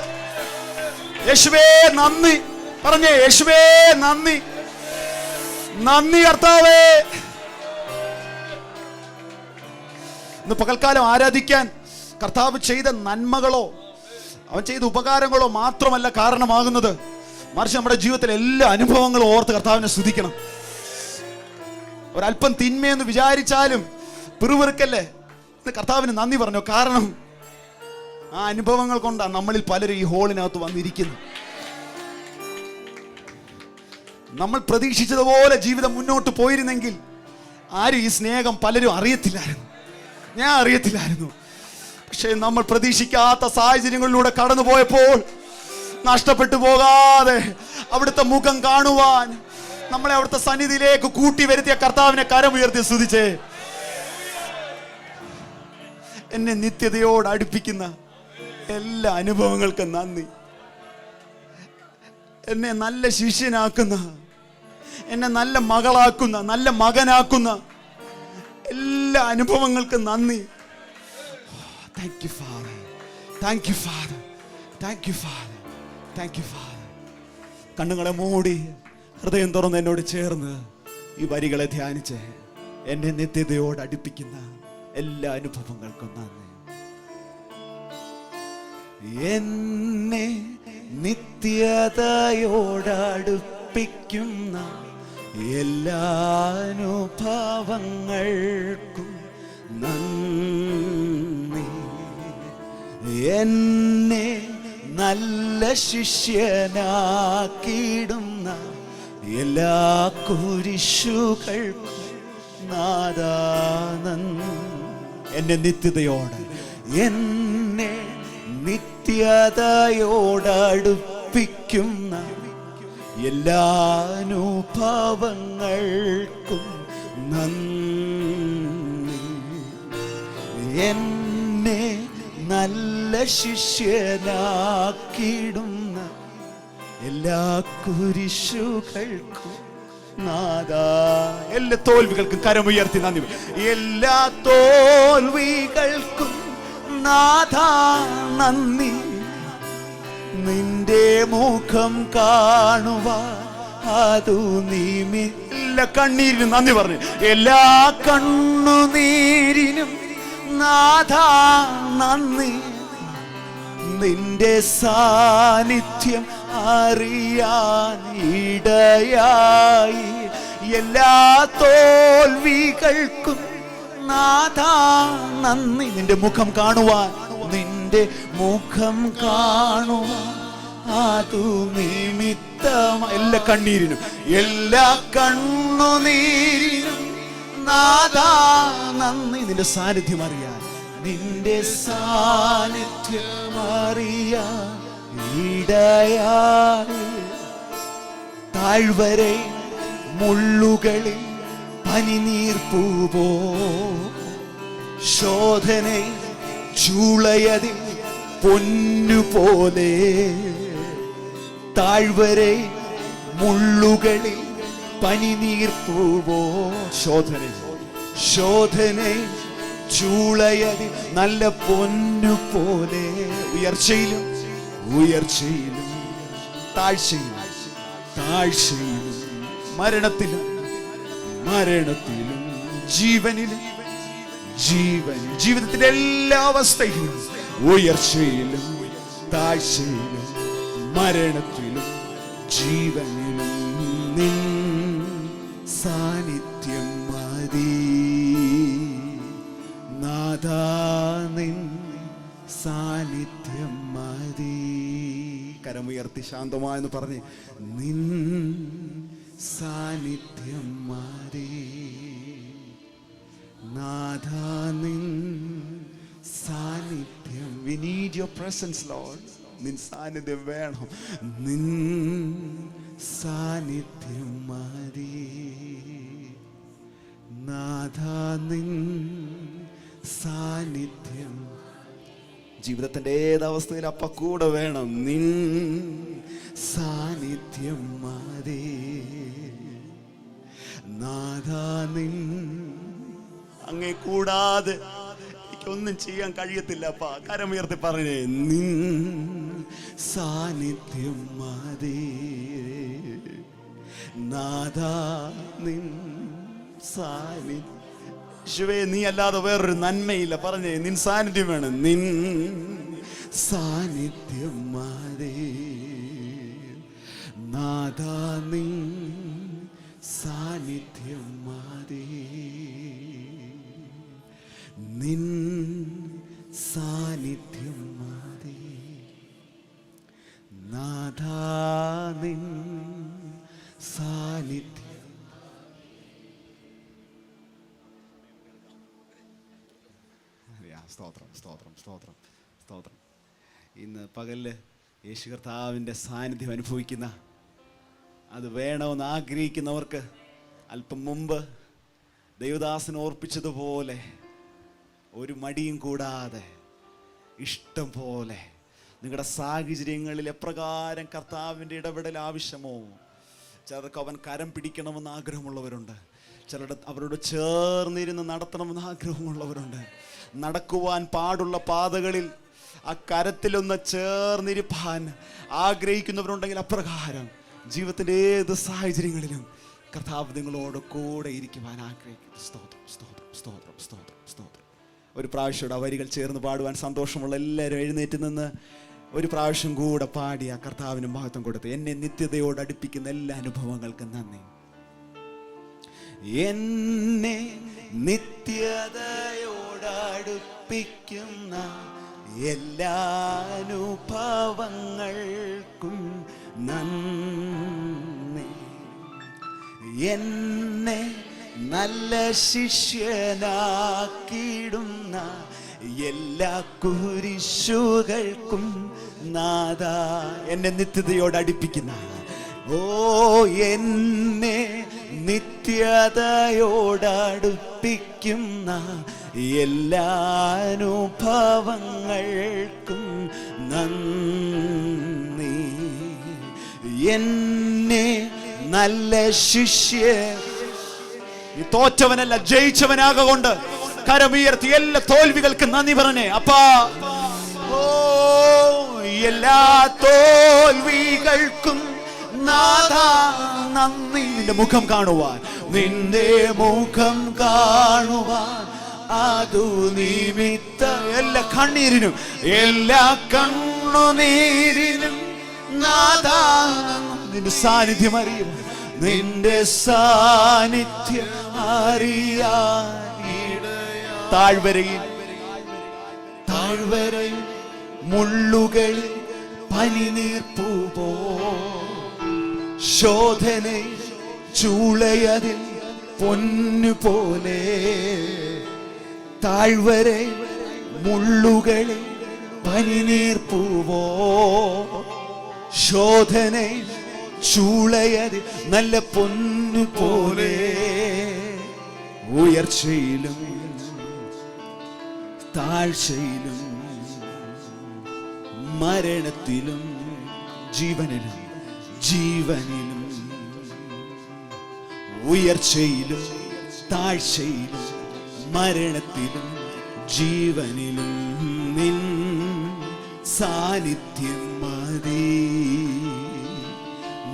യേശുവേ നന്ദി പറഞ്ഞേ. യേശുവേ നന്ദി, നന്ദി കർത്താവേ. ഇന്ന് പകൽക്കാലം ആരാധിക്കാൻ കർത്താവ് ചെയ്ത നന്മകളോ അവൻ ചെയ്ത ഉപകാരങ്ങളോ മാത്രമല്ല കാരണമാകുന്നത്, മറിച്ച് നമ്മുടെ ജീവിതത്തിലെ എല്ലാ അനുഭവങ്ങളും ഓർത്ത് കർത്താവിനെ സ്തുതിക്കണം. ഒരല്പം തിന്മയെന്ന് വിചാരിച്ചാലും പിറുപിറുക്കല്ലേ. ഇന്ന് കർത്താവിന് നന്ദി പറഞ്ഞു. കാരണം ആ അനുഭവങ്ങൾ കൊണ്ടാണ് നമ്മളിൽ പലരും ഈ ഹോളിനകത്ത് വന്നിരിക്കുന്നത്. നമ്മൾ പ്രതീക്ഷിച്ചതുപോലെ ജീവിതം മുന്നോട്ട് പോയിരുന്നെങ്കിൽ ആരും ഈ സ്നേഹം പലരും അറിയത്തില്ലായിരുന്നു. ഞാൻ അറിയത്തില്ലായിരുന്നു. പക്ഷേ നമ്മൾ പ്രതീക്ഷിക്കാത്ത സാഹചര്യങ്ങളിലൂടെ കടന്നു പോയപ്പോൾ നഷ്ടപ്പെട്ടു പോകാതെ അവിടുത്തെ മുഖം കാണുവാൻ നമ്മളെ അവിടുത്തെ സന്നിധിയിലേക്ക് കൂട്ടി വരുത്തിയ കർത്താവിനെ കരമുയർത്തി സ്തുതിച്ചേ. എന്നെ നിത്യതയോട് അടുപ്പിക്കുന്ന എല്ലാ അനുഭവങ്ങൾക്കും നന്ദി. എന്നെ നല്ല ശിഷ്യനാക്കുന്ന, എന്നെ നല്ല മകളാക്കുന്ന, നല്ല മകനാക്കുന്ന എല്ലാ അനുഭവങ്ങൾക്കും നന്ദി. Thank you father, thank you father, thank you father, thank you father. കണ്ണുകളെ മൂടി ഹൃദയം തുറന്ന് എന്നോട് ചേർന്ന് ഈ വരികളെ ധ്യാനിച്ച് എന്നെ നിത്യതയോട് അടുപ്പിക്കുന്ന എല്ലാ അനുഭവങ്ങൾക്കും നന്ദി. എന്നെ നിത്യതയോടടുപ്പിക്കുന്ന എല്ലാ അനുഭവങ്ങൾക്കും നന്ദി. എന്നെ നല്ല ശിഷ്യനാക്കിയിടുന്ന എല്ലാ കുരിശുകൾക്കും നാഥാ നന്ദി. എന്നെ നിത്യതയോട് എന്നെ നിത്യതയോടടുപ്പിക്കുന്ന എല്ലാ അനുഭവങ്ങൾക്കും നന്ദി. എന്നെ നല്ല ശിഷ്യനാക്കിയിടുന്ന എല്ലാ കുരിശുകൾക്കും നാഥാ. എല്ലാ തോൽവികൾക്കും കരമുയർത്തി നന്ദി. എല്ലാ തോൽവികൾക്കും നാഥാ നന്ദി. നിന്റെ നിന്റെ മുഖം കാണുവാൻ അതു നിമില്ല കണ്ണീരിനും നന്ദി പറഞ്ഞു. എല്ലാ കണ്ണുനീരിനും നാഥാ നന്ദി. നിന്റെ സാന്നിധ്യം അറിയാൻ ഇടയായി. എല്ലാ തോൽവികൾക്കും നാഥാ നന്ദി. നിന്റെ മുഖം കാണുവാൻ, നിന്റെ മുഖം കാണുവാൻ അതു നിമിത്തം. എല്ലാ കണ്ണീരിനും, എല്ലാ കണ്ണുനീരിനും നാഥാ നന്ദി. നിന്റെ സാന്നിധ്യം അറിയാൻ, നിന്റെ സാന്നിധ്യം അറിയാൻ ഇടയായി. താഴ്വരെ മുള്ളുകളിൽ പനിനീർപ്പൂവോ, ശോധനൈ ചൂളയതിൽ പൊന്നുപോലെ. താഴ്വരെ മുള്ളുകളിൽ പനിനീർപ്പൂവോ, ശോധനൈ ചൂളയതിൽ നല്ല പൊന്നുപോലെ. ഉയർച്ചയിലും താഴ്ചയിലും മരണത്തിലും ജീവനിലും ജീവിതത്തിന്റെ എല്ലാ അവസ്ഥയിലും ഉയർച്ചയിലും താഴ്ചയിലും മരണത്തിലും ജീവനിലും നിൻ സാന്നിധ്യം മതി നാഥാ. നിൻ സാന്നിധ്യം മതി. കരമുയർത്തി ശാന്തമായെന്ന് പറഞ്ഞ്, നിൻ സാന്നിധ്യം മതി നാഥാ. നിൻ സാന്നിധ്യം. We need your presence, Lord. നിൻ സാന്നിധ്യം വേണം. നിൻ സാന്നിധ്യം മതി നാഥാ. നിൻ സാന്നിധ്യം. ജീവിതത്തിന്റെ ഏതവസ്ഥയിൽ അപ്പ കൂടെ വേണം. നിൻ സാന്നിധ്യം മതി നാഥാ. നിൻ അങ്ങേ കൂടാതെ എനിക്കൊന്നും ചെയ്യാൻ കഴിയത്തില്ല അപ്പ. കരമുയർത്തി പറഞ്ഞേ, നിൻ സാന്നിധ്യം മതി നാഥാ. നിൻ സാന്നിധ്യം. യേശുവേ, നീ അല്ലാതെ വേറൊരു നന്മയില്ല. പറഞ്ഞേ, നിൻ സാന്നിധ്യം വേണം. നിൻ സാന്നിധ്യം മതി നാഥാ. നിൻ സാന്നിധ്യം മതി. നിൻ സാന്നിധ്യം മതി നാഥാ. നിൻ സാന്നിധ്യം. സ്തോത്രം. ഇന്ന് പകലില് യേശു കർത്താവിൻ്റെ സാന്നിധ്യം അനുഭവിക്കുന്ന, അത് വേണമെന്ന് ആഗ്രഹിക്കുന്നവർക്ക് അല്പം മുമ്പ് ദൈവദാസൻ ഓർപ്പിച്ചതുപോലെ ഒരു മടിയും കൂടാതെ ഇഷ്ടം പോലെ നിങ്ങളുടെ സാഹചര്യങ്ങളിൽ എപ്രകാരം കർത്താവിൻ്റെ ഇടപെടൽ ആവശ്യമോ, ചിലർക്ക് അവൻ കരം പിടിക്കണമെന്ന് ആഗ്രഹമുള്ളവരുണ്ട്, ചിലരുടെ അവരോട് ചേർന്നിരുന്ന് നടത്തണമെന്ന് ആഗ്രഹമുള്ളവരുണ്ട്. നടക്കുവാൻ പാടുള്ള പാതകളിൽ ആ കരത്തിലൊന്ന് ചേർന്നിരിപ്പാൻ ആഗ്രഹിക്കുന്നവരുണ്ടെങ്കിൽ അപ്രകാരം ജീവിതത്തിൻ്റെ ഏത് സാഹചര്യങ്ങളിലും കർത്താവ് നിങ്ങളോട് കൂടെ ഇരിക്കുവാൻ ആഗ്രഹിക്കുന്നു. സ്തോത്രം. ഒരു പ്രാവശ്യം ആ വരികൾ ചേർന്ന് പാടുവാൻ സന്തോഷമുള്ള എല്ലാവരും എഴുന്നേറ്റ് നിന്ന് ഒരു പ്രാവശ്യം കൂടെ പാടി ആ കർത്താവിന് മഹത്വം കൊടുത്ത്, എന്നെ നിത്യതയോട് അടുപ്പിക്കുന്ന എല്ലാ അനുഭവങ്ങൾക്കും നന്ദി. എന്നെ നിത്യതയോടടുപ്പിക്കുന്ന എല്ലാ അനുഭവങ്ങൾക്കും നന്ദി. എന്നെ നല്ല ശിഷ്യനാക്കിടുന്ന എല്ലാ കുരിശുകൾക്കും നാഥാ. എന്നെ നിത്യതയോട് അടുപ്പിക്കുന്ന, ഓ എന്നെ നിത്യതയോടടുപ്പിക്കുന്ന എല്ലാ അനുഭവങ്ങൾക്കും നന്ദി. എന്നെ നല്ല ശിഷ്യ, നീ തോറ്റവനല്ല ജയിച്ചവനാകൊണ്ട് കരമുയർത്തി എല്ലാ തോൽവികൾക്ക് നന്ദി പറഞ്ഞേ. അപ്പാ, ഓ എല്ലാ തോൽവികൾക്കും നാഥ നന്ദി. നിന്റെ മുഖം കാണുവാൻ, നിന്റെ മുഖം കാണുവാൻ അതു നിമിത്ത എല്ലാ കണ്ണീരിനും, എല്ലാ കണ്ണുനീരിനും നാഥ നിന്റെ സാന്നിധ്യം അറിയും. നിന്റെ സാന്നിധ്യം അറിയാൻ താഴ്വരയിൽ മുള്ളുകളിൽ പനിനീർപ്പൂപോ ശോധനയിൽ ചൂളയതിൽ പൊന്നുപോലെ. താഴ്വരയിൽ മുള്ളുകളിൽ പനിനീർപ്പൂവോ ശോധനയിൽ ചൂളയതിൽ നല്ല പൊന്നുപോലെ. ഉയർച്ചയിലും താഴ്ചയിലും മരണത്തിലും ജീവനിലും ഉയർച്ചയിലും താഴ്ചയിലും മരണത്തിലും ജീവനിലും നിൻ സാന്നിധ്യം മതി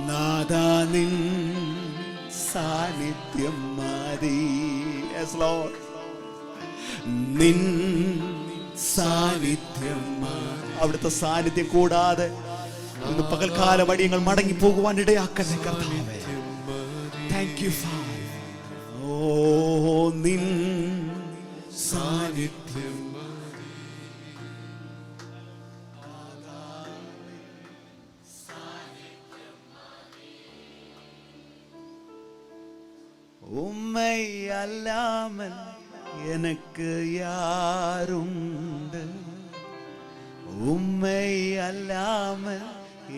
നാഥാ, നിൻ സാന്നിധ്യം മതി. Yes, Lord. നിൻ സാന്നിധ്യം, അവിടുത്തെ സാന്നിധ്യം കൂടാതെ ഇന്ന് പകൽക്കാലം അടിയങ്ങൾ മടങ്ങി പോകുവാൻ ഇടയാക്കല്ലേ കർത്താവേ. Thank you father. ഓ നിൻ സാന്നിധ്യം உம்மை அல்லாமல் எனக்கு யாருண்டு, உம்மை அல்லாமல்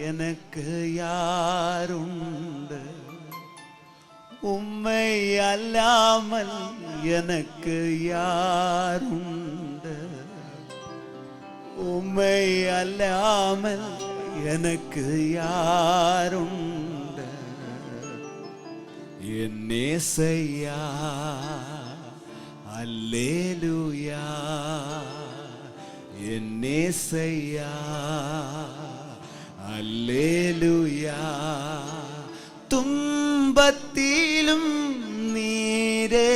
எனக்கு யாருண்டு, உம்மை அல்லாமல் எனக்கு யாருண்டு, உம்மை அல்லாமல் எனக்கு யாருண்டு. என் நேசையா அல்லேலூயா, என் நேசையா அல்லேலூயா. துன்பத்திலும் நீரே,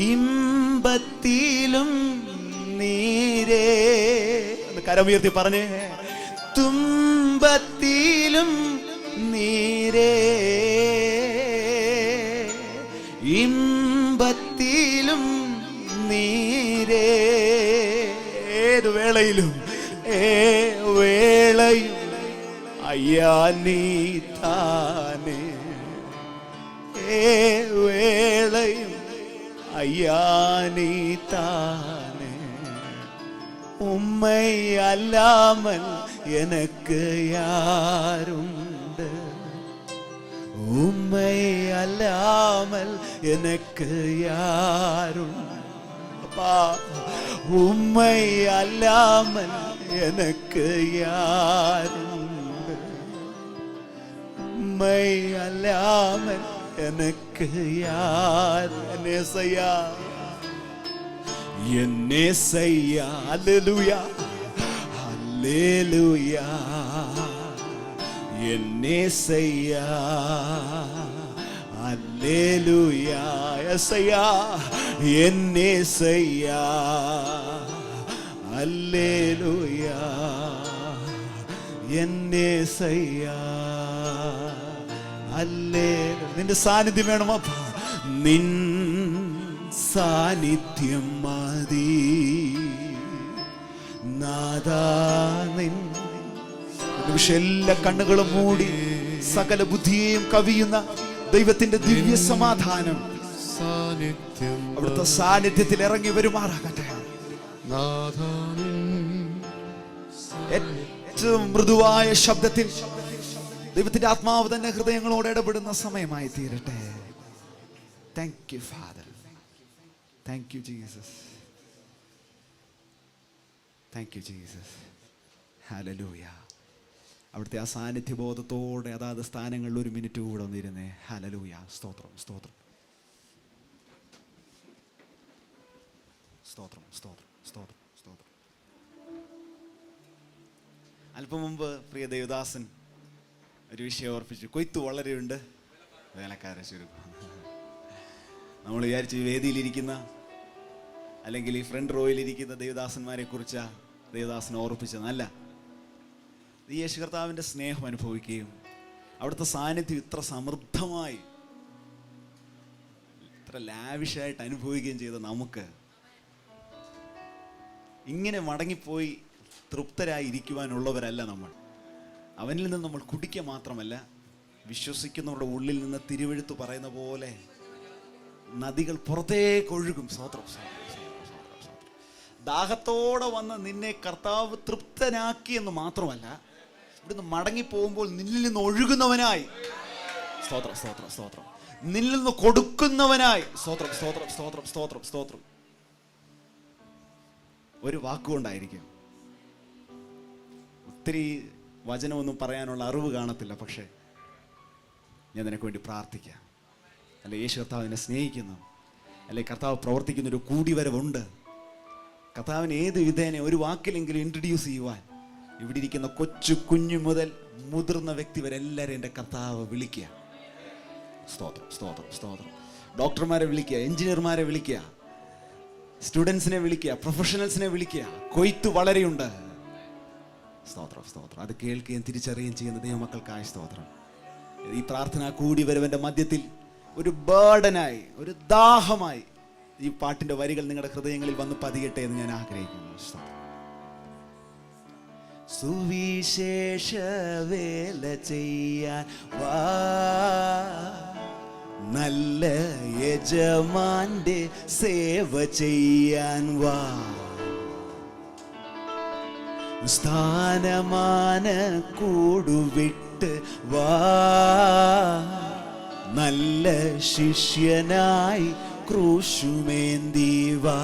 இன்பத்திலும் നീരേ. കരമുയർത്തി പറഞ്ഞേ, തുമ്പത്തിലും നീരേ, ഇമ്പത്തിലും നീരേ. ഏത് വേളയിലും വേളയും അയ്യാ നീ താനേ, വേളയും അയ്യാ നീ താനേ. ഉമ്മൈ അല്ലാമൽ എനക്ക് യാരുണ്ട്, ഉമ്മൈ അല്ലാമൽ എനക്ക് യാരുണ്ട്. അപ്പാ ഉമ്മൈ അല്ലാമൽ എനക്ക് യാരുണ്ട്, ഉമ്മൈ അല്ലാമൽ എനക്ക് യാര്. എന്നേസയ്യാ, എന്നേസയ്യാ. ഹല്ലേലൂയാ, ഹല്ലേലൂയാ. എന്നേസയ്യാ, ഹല്ലേലൂയാ. യേസയ്യാ, എന്നേസയ്യാ, ഹല്ലേലൂയാ. എന്നേസയ്യാ, ഹല്ലേലൂയ. നിന്റെ സാന്നിധ്യം വേണം അപ്പ, നിൻ സാന്നിധ്യം മതി നാഥാ. നിൻ നിമിഷം എല്ലാ കണ്ണുകളും മൂടി സകല ബുദ്ധിയെയും കവിയുന്ന ദൈവത്തിന്റെ ദിവ്യ സമാധാനം അവിടുത്തെ സാന്നിധ്യത്തിൽ ഇറങ്ങി വരുമാറാകട്ടെ. ഏറ്റവും മൃദുവായ ശബ്ദത്തിൽ ദൈവത്തിന്റെ ആത്മാവ് തന്നെ ഹൃദയങ്ങളോട് ഇടപെടുന്ന സമയമായി തീരട്ടെ. Thank you father, thank you Jesus, thank you Jesus. Hallelujah. അവിടുത്തെ ആ സാന്നിധ്യബോധത്തോടെ അതാത് സ്ഥാനങ്ങളിൽ ഒരു മിനിറ്റ് കൂടെ ഒന്നിരുന്നേ. ഹല്ലേലൂയ. സ്തോത്രം, സ്തോത്രം, സ്തോത്രം, സ്തോത്രം, സ്തോത്രം, സ്തോത്രം. അല്പം മുമ്പ് പ്രിയ ദേവദാസൻ ഒരു വിഷയം ഓർപ്പിച്ചു. കൊയ്ത്ത് വളരെയുണ്ട്, വേലക്കാരെ ചുരുക്കം. നമ്മൾ വിചാരിച്ചു ഈ വേദിയിലിരിക്കുന്ന അല്ലെങ്കിൽ ഈ ഫ്രണ്ട് റോയിലിരിക്കുന്ന ദേവദാസന്മാരെ കുറിച്ചാണ് ദേവദാസൻ ഓർപ്പിച്ചതല്ല. ഈ യേശു കർത്താവിൻ്റെ സ്നേഹം അനുഭവിക്കുകയും അവിടുത്തെ സാന്നിധ്യം ഇത്ര സമൃദ്ധമായി ഇത്ര ലാവിഷായിട്ട് അനുഭവിക്കുകയും ചെയ്ത നമുക്ക് ഇങ്ങനെ മടങ്ങിപ്പോയി തൃപ്തരായിരിക്കുവാനുള്ളവരല്ല നമ്മൾ. അവനിൽ നിന്ന് നമ്മൾ കുടിക്കുക മാത്രമല്ല, വിശ്വസിക്കുന്നവരുടെ ഉള്ളിൽ നിന്ന് തിരുവെഴുത്ത് പറയുന്ന പോലെ നദികൾ പുറത്തേക്ക് ഒഴുകും. സ്തോത്രം. ദാഹത്തോടെ വന്ന് നിന്നെ കർത്താവ് തൃപ്തനാക്കി എന്ന് മാത്രമല്ല, ഇവിടുന്ന് മടങ്ങിപ്പോകുമ്പോൾ നിന്നിൽ നിന്ന് ഒഴുകുന്നവനായി, സ്തോത്രം സ്തോത്രം സ്തോത്രം, നിന്നിൽ നിന്ന് കൊടുക്കുന്നവനായി, സ്തോത്രം സ്തോത്രം സ്തോത്രം സ്തോത്രം സ്തോത്രം. ഒരു വാക്കുകൊണ്ടായിരിക്കും. ഒത്തിരി വചനമൊന്നും പറയാനുള്ള അറിവ് കാണത്തില്ല, പക്ഷേ ഞാൻ നിനക്ക് വേണ്ടി പ്രാർത്ഥിക്കാം. അല്ലെ യേശു കർത്താവിനെ സ്നേഹിക്കുന്നു, അല്ലെ കർത്താവ് പ്രവർത്തിക്കുന്നൊരു കൂടിവരവുണ്ട്. കർത്താവിന് ഏത് വിധേന ഒരു വാക്കിലെങ്കിലും ഇൻട്രൊഡ്യൂസ് ചെയ്യുവാൻ ഇവിടെ ഇരിക്കുന്ന കൊച്ചു കുഞ്ഞു മുതൽ മുതിർന്ന വ്യക്തി വരെ എല്ലാവരും എൻ്റെ കർത്താവ് വിളിക്കുക. സ്തോത്രം സ്തോത്രം സ്തോത്രം. ഡോക്ടർമാരെ വിളിക്കുക, എഞ്ചിനീയർമാരെ വിളിക്കുക, സ്റ്റുഡൻസിനെ വിളിക്കുക, പ്രൊഫഷണൽസിനെ വിളിക്കുക. കൊയ്ത്ത് വളരെയുണ്ട്. സ്തോത്രം സ്തോത്രം. അത് കേൾക്കുകയും തിരിച്ചറിയുകയും ചെയ്യുന്ന ദൈവമക്കൾക്കായി സ്തോത്രം. ഈ പ്രാർത്ഥന കൂടി വരവൻ്റെ മധ്യത്തിൽ ഒരു ബേർഡനായി, ഒരു ദാഹമായി ഈ പാട്ടിൻ്റെ വരികൾ നിങ്ങളുടെ ഹൃദയങ്ങളിൽ വന്ന് പതിയട്ടെ എന്ന് ഞാൻ ആഗ്രഹിക്കുന്നു. സുവിശേഷ വേല ചെയ്യാൻ വാ, നല്ല യജമാന്റെ സേവ ചെയ്യാൻ വാ, സ്ഥാനമാന കൂടുവിട്ട് വാ, നല്ല ശിഷ്യനായി ക്രൂശുമേന്തി വാ.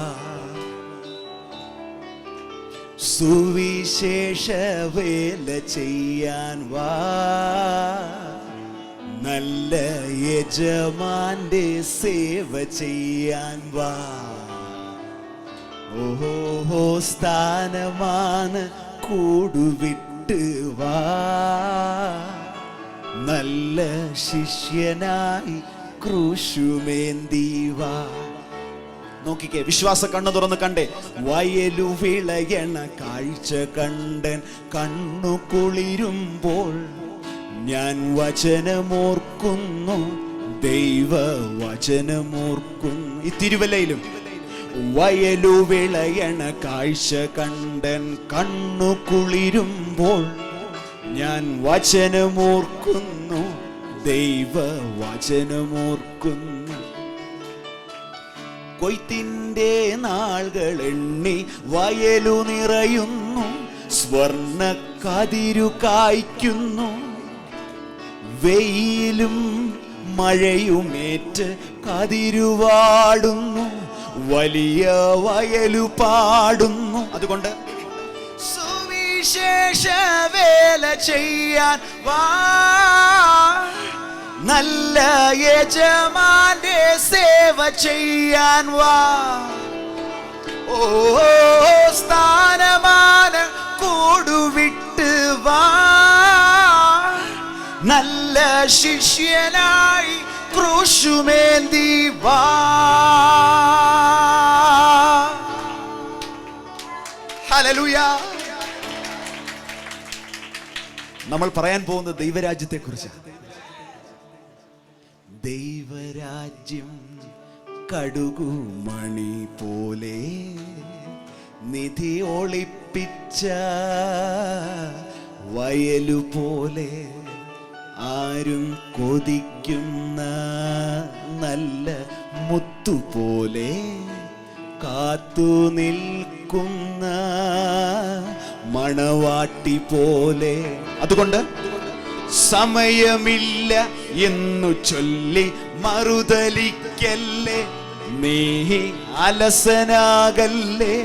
സുവിശേഷ വേല ചെയ്യാൻ വാ, നല്ല യജമാന്റെ സേവ ചെയ്യാൻ വാ. ഓഹോ സ്ഥാനമാണ് കൂടുവിട്ട് വാ, നല്ല ശിഷ്യനായി ക്രൂശുമേന്തി വാ. നോക്കിക്കേ, വിശ്വാസ കണ്ണു തുറന്ന് കണ്ടേ. വയലു വിളയണ കാഴ്ച കണ്ടൻ കണ്ണു കുളിരുമ്പോൾ ഞാൻ വചനമോർക്കുന്നു, ദൈവ വചനമോർക്കുന്നു. ഈ തിരുവല്ലയിലും വയലു വിളയണ കാഴ്ച കണ്ടൻ കണ്ണു കുളിരുമ്പോൾ ഞാൻ വചനമോർക്കുന്നു, ദൈവ വചനമോർക്കുന്നു. കൊയ്ത്തിന്റെ നാളുകൾ എണ്ണി വയലു നിറയുന്നു, സ്വർണ്ണ കതിരു കായ്ക്കുന്നു. വെയിലും മഴയുമേറ്റ് കതിരുവാടുന്നു, വലിയ വയലു പാടുന്നു. അതുകൊണ്ട് സുവിശേഷ വേല ചെയ്യാൻ വാ, നല്ല യജമാന്റെ സേവ ചെയ്യാൻ വാ. ഓ സ്ഥാനമാന കൂടുവിട്ട് വാ, നല്ല ശിഷ്യനായി ക്രൂശുമേന്തി വാ. ഹല്ലേലൂയ. നമ്മൾ പറയാൻ പോകുന്നത് ദൈവരാജ്യത്തെ കുറിച്ചാണ്. ദൈവരാജ്യം കടുകുമണി പോലെ നിധി ഒളിപ്പിച്ച വയലു പോലെ ആരും കൊതിക്കുന്ന നല്ല മുത്തുപോലെ കാത്തു നിൽക്കുന്ന മണവാട്ടി പോലെ. അതുകൊണ്ട് സമയമില്ല എന്നു ചൊല്ലി മറുതലിക്കല്ലേ, നീ അലസനാകല്ലേ.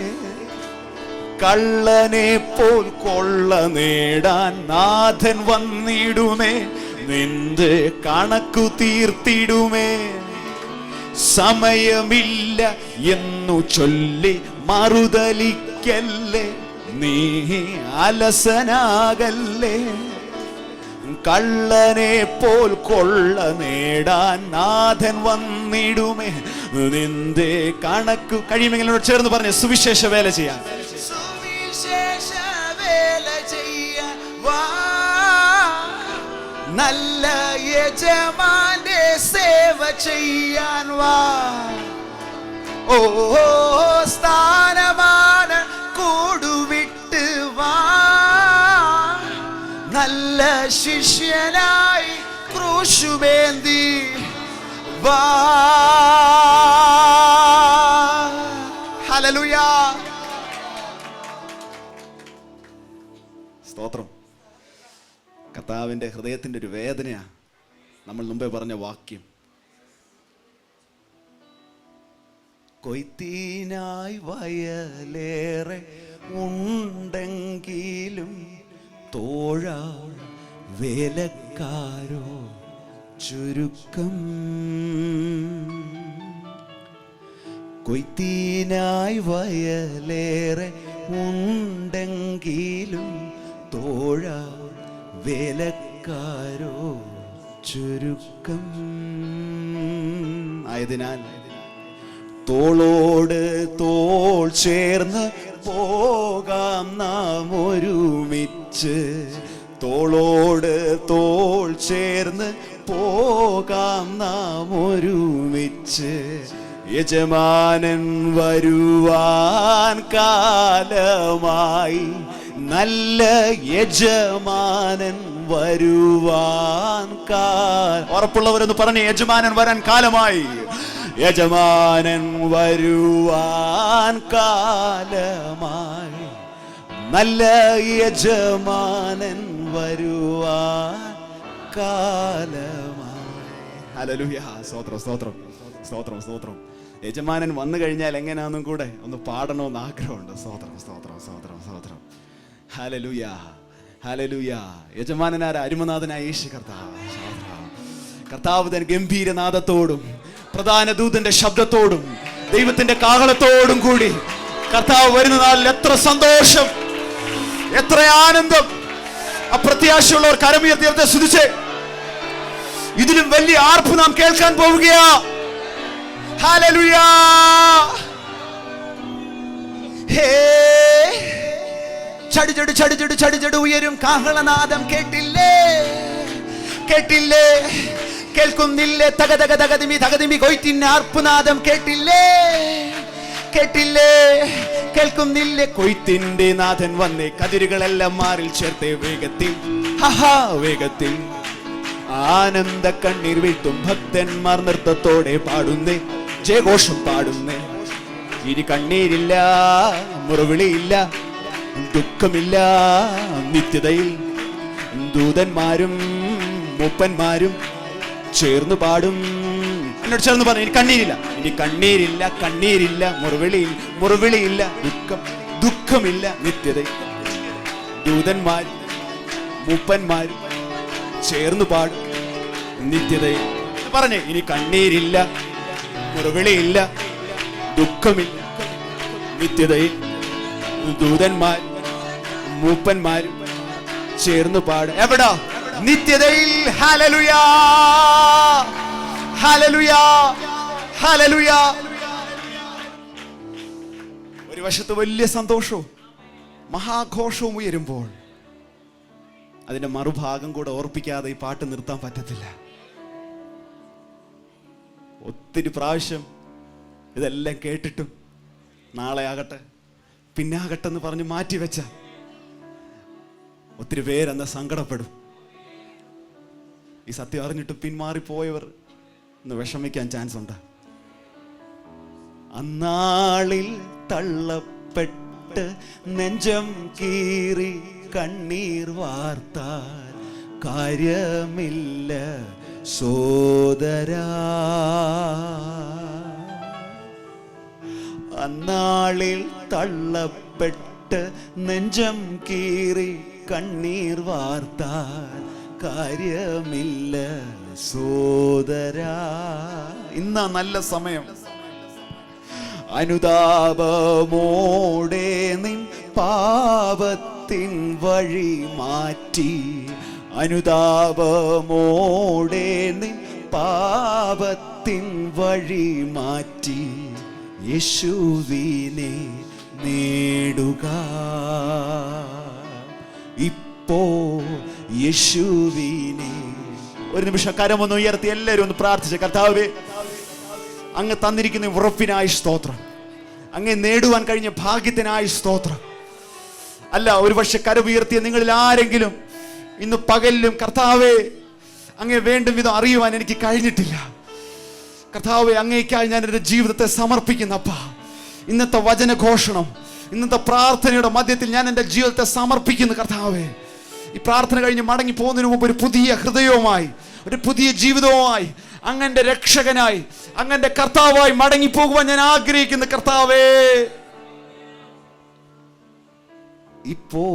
കള്ളനെ പോൽ കൊള്ള നേടാൻ നാഥൻ വന്നിടുമേ, നിന്റെ കണക്കു തീർത്തിടുമേ. സമയമില്ല എന്നു ചൊല്ലി മറുതലിക്കല്ലേ, നീ അലസനാകല്ലേ, കള്ളനെ പോൽ കൊള്ള നേടാൻ നാഥൻ വന്നിടുമേ. നിന്റെ കണക്ക് കഴിയുമെങ്കിലും ചേർന്ന് പറഞ്ഞ സുവിശേഷ വേല ചെയ്യാൻ, സുവിശേഷ വേല ചെയ്യാൻ വാ, നല്ല യജമാന്റെ സേവ ചെയ്യാൻ വാ. ഓ സ്ഥാനമാന കൂടുവിട്ട് വാ, നല്ല ശിഷ്യനായി ക്രൂശുമേന്തി വാ. ഹല്ലേലൂയ. സ്തോത്രം. കർത്താവിൻ്റെ ഹൃദയത്തിൻ്റെ ഒരു വേദനയാ നമ്മൾ മുമ്പേ പറഞ്ഞ വാക്യം. കൊയ്ത്തീനായി വയലേറെ ഉണ്ടെങ്കിലും തോഴ വേലക്കാരോ ചുരുക്കം. കൊയ്ത്തീനായി വയലേറെ ഉണ്ടെങ്കിലും തോഴ വേലക്കാരോ ചുരുക്കം. ആയതിനാൽ തോളോട് തോൾ ചേർന്ന് പോകാം നാം ഒരുമിച്ച്, തോളോട് തോൾ ചേർന്ന് പോകാം നാം ഒരുമിച്ച്. യജമാനൻ വരുവാൻ കാലമായി, നല്ല യജമാനൻ വരുവാൻ ഉറപ്പുള്ളവരൊന്ന് പറഞ്ഞേ, യജമാനൻ വരാൻ കാലമായി. യജമാനൻ വരുവാൻ കാലമായി, നല്ല യജമാനൻ വരുവാൻ കാലമായി. ഹല്ലേലൂയ. സ്തോത്രം സ്തോത്രം സ്തോത്രം സ്തോത്രം. യജമാനൻ വന്നു കഴിഞ്ഞാൽ എങ്ങനെയാണെന്നും കൂടെ ഒന്ന് പാടണമെന്ന് ആഗ്രഹമുണ്ട്. സ്തോത്രം സ്തോത്രം സ്തോത്രം സ്തോത്രം. Hallelujah hallelujah. യജമാനനായ അരുമനാഥനായ യേശു കർത്താവ്, കർത്താവ് തൻ ഗംഭീരനാദത്തോടും പ്രധാന ദൂതന്റെ ശബ്ദത്തോടും ദൈവത്തിന്റെ കാഹളത്തോടും കൂടി കർത്താവ് വരുന്ന നാളിൽ എത്ര സന്തോഷം, എത്ര ആനന്ദം. അപ്രത്യാശയുള്ളവർ കരമുയർത്തി ദൈവത്തെ സ്തുതിച്ചേ. ഇതിലും വലിയ ആർപ്പ് നാം കേൾക്കാൻ പോവുകയാ. ഹല്ലേലൂയ. ഹേ ചടിചടി ചടിചടി ചടിചടി ഉയരും കാഹളനാദം കേട്ടില്ലേ, കേട്ടില്ലേ, കേൾക്കുന്നില്ലേ? തകതക തകതിമി തകതിമി കൊയ്ത്തിൻ ആർപ്പുനാദം കേട്ടില്ലേ, കേട്ടില്ലേ, കേൾക്കുന്നില്ലേ? കൊയ്ത്തിന്റെ നാഥൻ വന്നേ, കതിരുകളെല്ലാം മാറിൽ ചേർത്തേ വേഗത്തിൽ, ഹഹാ വേഗത്തിൽ. ആനന്ദ കണ്ണീർ വീട്ടും ഭക്തന്മാർ നൃത്തത്തോടെ പാടുന്നേ, ജയഘോഷം പാടുന്നേ. ഇനി കണ്ണീരില്ല, മുറവിളിയില്ല, ദുഃഖമില്ല, നിത്യതയിൽ ദൂതന്മാരും മൂപ്പന്മാരും ചേർന്ന് പാടും. എന്നോട് ചേർന്ന് പറഞ്ഞു, ഇനി കണ്ണീരില്ല, ഇനി കണ്ണീരില്ല, കണ്ണീരില്ല, മുറവിളിയില്ല, ദുഃഖമില്ല, നിത്യതയിൽ ദൂതന്മാരും മൂപ്പന്മാരും ചേർന്ന് പാടും നിത്യതയിൽ. പറഞ്ഞേ, ഇനി കണ്ണീരില്ല, മുറവിളിയില്ല, ദുഃഖമില്ല, നിത്യതയിൽ ദൂതന്മാർ മൂപ്പന്മാരും ചേർന്ന് പാടും. എവിടാ? നിത്യതയിൽ. Hallelujah hallelujah hallelujah. ഒരു വശത്ത് വലിയ സന്തോഷവും മഹാഘോഷവും ഉയരുമ്പോൾ അതിന്റെ മറുഭാഗം കൂടെ ഓർപ്പിക്കാതെ ഈ പാട്ട് നിർത്താൻ പറ്റത്തില്ല. ഒത്തിരി പ്രാവശ്യം ഇതെല്ലാം കേട്ടിട്ടും നാളെ ആകട്ടെ പിന്നെ ആകട്ടെ എന്ന് പറഞ്ഞ് മാറ്റിവെച്ച ഒത്തിരി പേരെന്ന് സങ്കടപ്പെടും. ഈ സത്യം അറിഞ്ഞിട്ട് പിന്മാറിപ്പോയവർ ഒന്ന് വിഷമിക്കാൻ ചാൻസ് ഉണ്ട്. അന്നാളിൽ തള്ളപ്പെട്ട് നെഞ്ചം കീറി കണ്ണീർ വാർത്താൽ കാര്യമില്ല സോദരാ. അന്നാളിൽ തള്ളപ്പെട്ട് നെഞ്ചം കീറി കണ്ണീർ വാർത്താൽ കാര്യമില്ല സോദരാ. ഇന്നാ നല്ല സമയം. അനുതാപമോടെ നിൻ പാപത്തിൻ വഴി മാറ്റി. അനുതാപമോടെ നിൻ പാപത്തിൻ വഴി മാറ്റി. യേശുവിനെ നേടുക ഇപ്പോ. യേശുവിനെ ഒരു നിമിഷം കരമൊന്ന് ഉയർത്തി എല്ലാവരും ഒന്ന് പ്രാർത്ഥിച്ച. കർത്താവേ, അങ്ങ് തന്നിരിക്കുന്ന ഉറപ്പിനായി സ്തോത്രം. അങ്ങേ നേടുവാൻ കഴിഞ്ഞ ഭാഗ്യത്തിനായി സ്തോത്രം. അല്ല, ഒരുപക്ഷെ കരമുയർത്തിയ നിങ്ങളിൽ ആരെങ്കിലും ഇന്ന് പകലിലും കർത്താവേ അങ്ങേ വേണ്ടും വിധം അറിയുവാൻ എനിക്ക് കഴിഞ്ഞിട്ടില്ല. കർത്താവേ, അങ്ങേക്കായി ഞാൻ എൻ്റെ ജീവിതത്തെ സമർപ്പിക്കുന്നപ്പ. ഇന്നത്തെ വചനഘോഷണം, ഇന്നത്തെ പ്രാർത്ഥനയുടെ മധ്യത്തിൽ ഞാൻ എൻ്റെ ജീവിതത്തെ സമർപ്പിക്കുന്നു കർത്താവേ. ഈ പ്രാർത്ഥന കഴിഞ്ഞ് മടങ്ങി പോകുന്നതിന് മുമ്പ് ഒരു പുതിയ ഹൃദയവുമായി, ഒരു പുതിയ ജീവിതവുമായി, അങ്ങന്റെ രക്ഷകനായി, അങ്ങന്റെ കർത്താവായി മടങ്ങി പോകുവാൻ ഞാൻ ആഗ്രഹിക്കുന്നു കർത്താവേ. ഇപ്പോ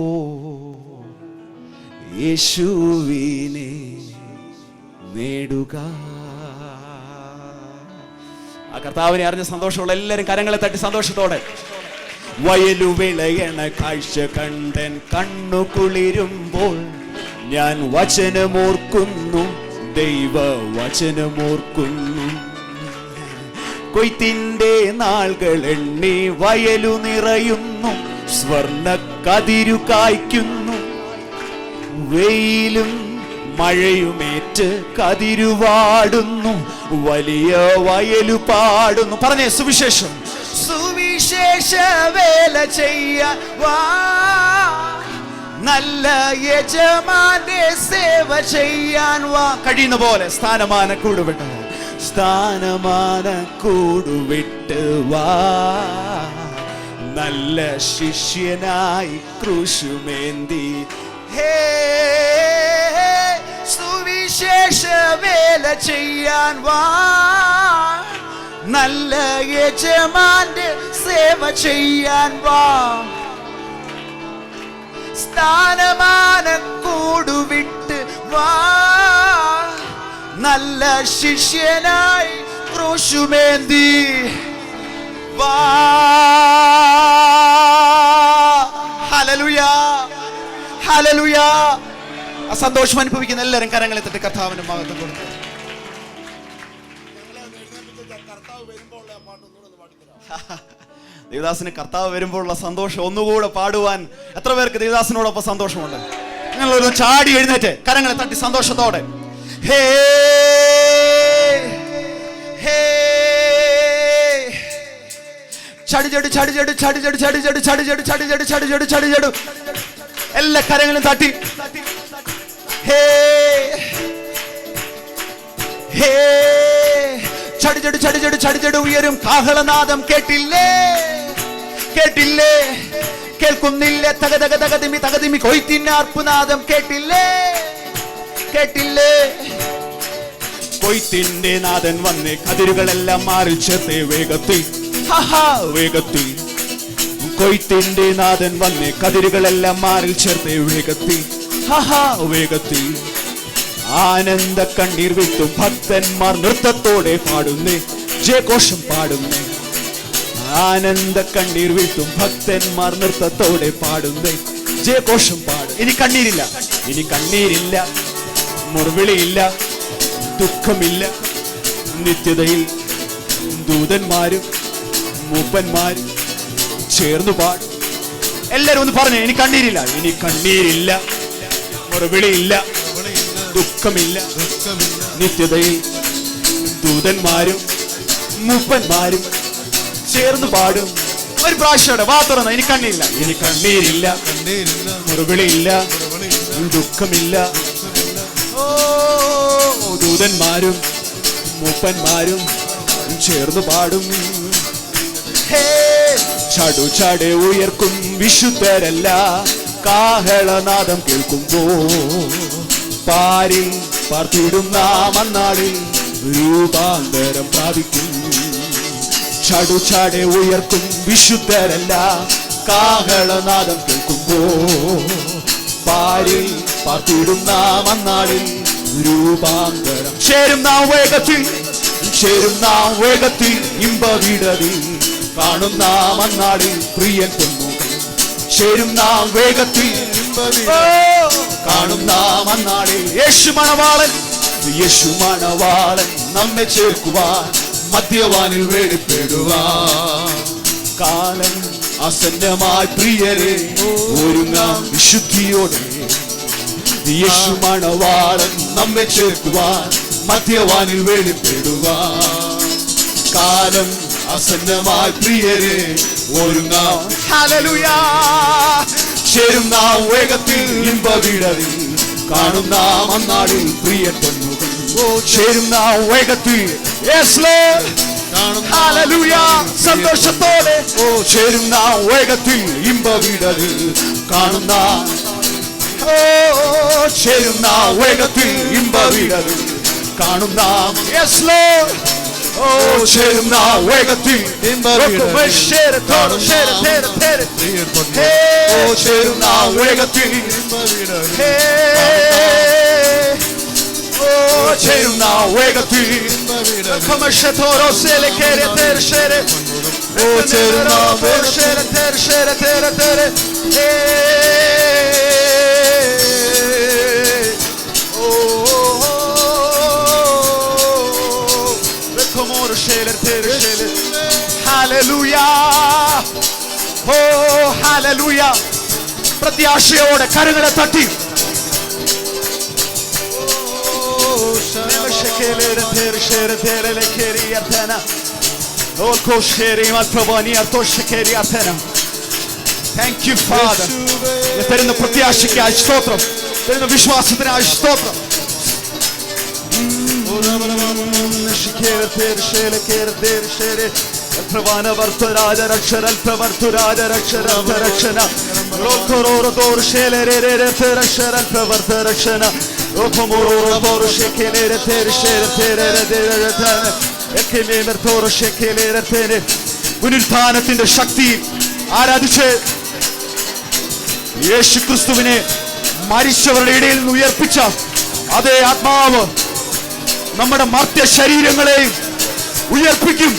യേശുവിനെ നേടുക. ആ കർത്താവിനെ അറിഞ്ഞ സന്തോഷമുള്ള എല്ലാവരും കരങ്ങളെ തട്ടി സന്തോഷത്തോടെ. വയലു വിളയണ കാഴ്ച കണ്ടൻ കണ്ണു കുളിരുമ്പോൾ ഞാൻ വചനമോർക്കുന്നു, ദൈവ വചനമോർക്കുന്നു. കൊയ്ത്തിന്റെ നാളുകൾ എണ്ണി വയലു നിറയുന്നു, സ്വർണ്ണ കതിരു കായ്ക്കുന്നു. വെയിലും മഴയുമേറ്റ് കതിരുവാടുന്നു, വലിയ വയലു പാടുന്നു. പറഞ്ഞേ, സുവിശേഷം സുവിശേഷ വേല ചെയ്യാൻ വാ, നല്ല യജമാന്റെ സേവ ചെയ്യാൻ വാ. കഴിയുന്ന പോലെ സ്ഥാനമാന കൂടുവിട്ട്, സ്ഥാനമാന കൂടുവിട്ട് വാ. നല്ല ശിഷ്യനായി ക്രൂശുമേന്തി. ഹേ, സുവിശേഷ വേല ചെയ്യാൻ വാ, നല്ല യജമാന്റെ സേവ ചെയ്യാൻ വാ. സ്ഥാനമാന കൂടുവിട്ട് വാ, നല്ല ശിഷ്യനായി ക്രൂശുമേന്തി വാ. Hallelujah, hallelujah. സന്തോഷം അനുഭവിക്കുന്ന എല്ലാവരും കരങ്ങളെ തട്ടി കർത്താവിന്റെ മഹത്വം കൊടുത്തു. ദേവദാസിന് കർത്താവ് വരുമ്പോഴുള്ള സന്തോഷം ഒന്നുകൂടെ പാടുവാൻ എത്ര പേർക്ക് ദേവദാസിനോടൊപ്പം സന്തോഷമുണ്ട്? നിങ്ങളൊരു ചാടി എഴുന്നേറ്റ് കരങ്ങളെ തട്ടി സന്തോഷത്തോടെ. ഹേ ഹേ, ചടിചടി ചടിചടി ചടിചടി ചടിചടി ചടിചടി ചടിചടി ചടിചടി ചടിചടി എല്ലാ കരങ്ങളും തട്ടി. ഹേ ഹേ, ചടിചടി ചടിചടി ചടിചടി ഉയരും കാഹളനാദം. കേട്ടില്ലേ കേട്ടില്ലേ, കേൾക്കുന്നില്ലേ? തകതക തകതിമി തകതിമി കൊയ്ത്തിൻ്റെ അർപ്പുനാദം. കേട്ടില്ലേ കേട്ടില്ലേ? കൊയ്ത്തിന്റെ നാഥൻ വന്ന് കതിരുകളെല്ലാം മാറി ചേർത്ത് വേഗത്തിൽ. വേഗത്തിൽ കൊയ്ത്തിന്റെ നാഥൻ വന്ന് കതിരുകളെല്ലാം മാറി ചേർത്ത് വേഗത്തിൽ. വേഗത്തിൽ ആനന്ദ കണ്ണീർ വിട്ടും ഭക്തന്മാർ നൃത്തത്തോടെ പാടുന്നേ, ജയഘോഷം പാടുന്നേ. ആനന്ദ കണ്ണീർ വിട്ടും ഭക്തന്മാർ നൃത്തത്തോടെ പാടുന്നേ, ജയഘോഷം പാടും. ഇനി കണ്ണീരില്ല, ഇനി കണ്ണീരില്ല, മുറിവിളിയില്ല, ദുഃഖമില്ല. നിത്യതയിൽ ദൂതന്മാരും മൂപ്പന്മാരും ചേർന്നു പാടും. എല്ലാരും ഒന്ന് പറഞ്ഞേ, ഇനി കണ്ണീരില്ല, ഇനി കണ്ണീരില്ല, മുറിവിളിയില്ല, ദുഃഖമില്ല. നിത്യതയിൽ ദൂതന്മാരും മൂപ്പന്മാരും ചേർന്ന് പാടും. ഒരു പ്രാവശ്യം വാ തുറന്ന, ഇനി കണ്ണീരില്ല, ഇനി കണ്ണീരില്ല, മുറിവിളിയില്ല, ദുഃഖമില്ല. ഓ, ദൂതന്മാരും മൂപ്പന്മാരും ചേർന്ന് പാടും. ചടു ചടെ ഉയർക്കും വിശുദ്ധരല്ല കാഹളനാദം കേൾക്കുമ്പോ, പാരിൽ പാർത്തിടും നാം അന്നാളിൽ രൂപാന്തരം പ്രാപിക്കും. ചടു ചടെ ഉയർക്കും വിശുദ്ധരല്ല കാഹളനാദം കേൾക്കുമ്പോ, പാരിൽ പാർത്തിടും നാം അന്നാളിൽ രൂപാന്തരം. ചേരും നാം വേഗത്തിൽ, ചേരും നാം വേഗത്തിൽ, ഇമ്പവിടതിൽ കാണും നാം അന്നാളിൽ പ്രിയൻ പൊന്നുകൾ. ചേരും നാം വേഗത്തിൽ കാണും നാം അന്നാളിൽ. യേശു മണവാളൻ നമ്മെ ചേർക്കുവാൻ മദ്യവാനിൽ വെളിപ്പെടുവാൻ കാലം ആസന്നമായി പ്രിയരെ ഒരുങ്ങാം വിശുദ്ധിയോടെ. യേശു മണവാളൻ നമ്മെ ചേർക്കുവാൻ മദ്യവാനിൽ വെളിപ്പെടുവാൻ കാലം ആസന്നമായി പ്രിയരെ ഒരുങ്ങാം. ഹല്ലേലൂയ. ചേരും നാം വേഗത്തിൽ ഇമ്പവിടവിൽ കാണും നാം അന്നാളിൽ പ്രിയ പൊന്നുകൾ. ചേരും നാം വേഗത്തിൽ. Yes Lord. ഹല്ലേലൂയ. സന്തോഷത്തോടെ ചേരും നാം വേഗത്തിൽ ഇമ്പവിടവിൽ കാണും നാം. ചേരും നാം വേഗത്തിൽ ഇമ്പവിടവിൽ കാണും നാം. Yes Lord. ചേരും നാം വേഗത്തിൽ ഇമ്പവിടവിൽ കാണും നാം. ചേരും നാം വേഗത്തിൽ ചേരും നാം വേഗത്തിൽ. പ്രത്യാശയോടെ കരങ്ങളെ തട്ടി താങ്ക് യു ഫാദർ. തരുന്ന പ്രത്യാശയ്ക്കായി സ്തോത്രം, തരുന്ന വിശ്വാസത്തിനായി സ്തോത്രം. പുനരുത്ഥാനത്തിന്റെ ശക്തിയിൽ ആരാധിച്ച് യേശു ക്രിസ്തുവിനെ മരിച്ചവരുടെ ഇടയിൽ നിന്ന് ഉയർപ്പിച്ച അതേ ആത്മാവ് നമ്മുടെ മർത്യ ശരീരങ്ങളെയും ഉയർപ്പിക്കും.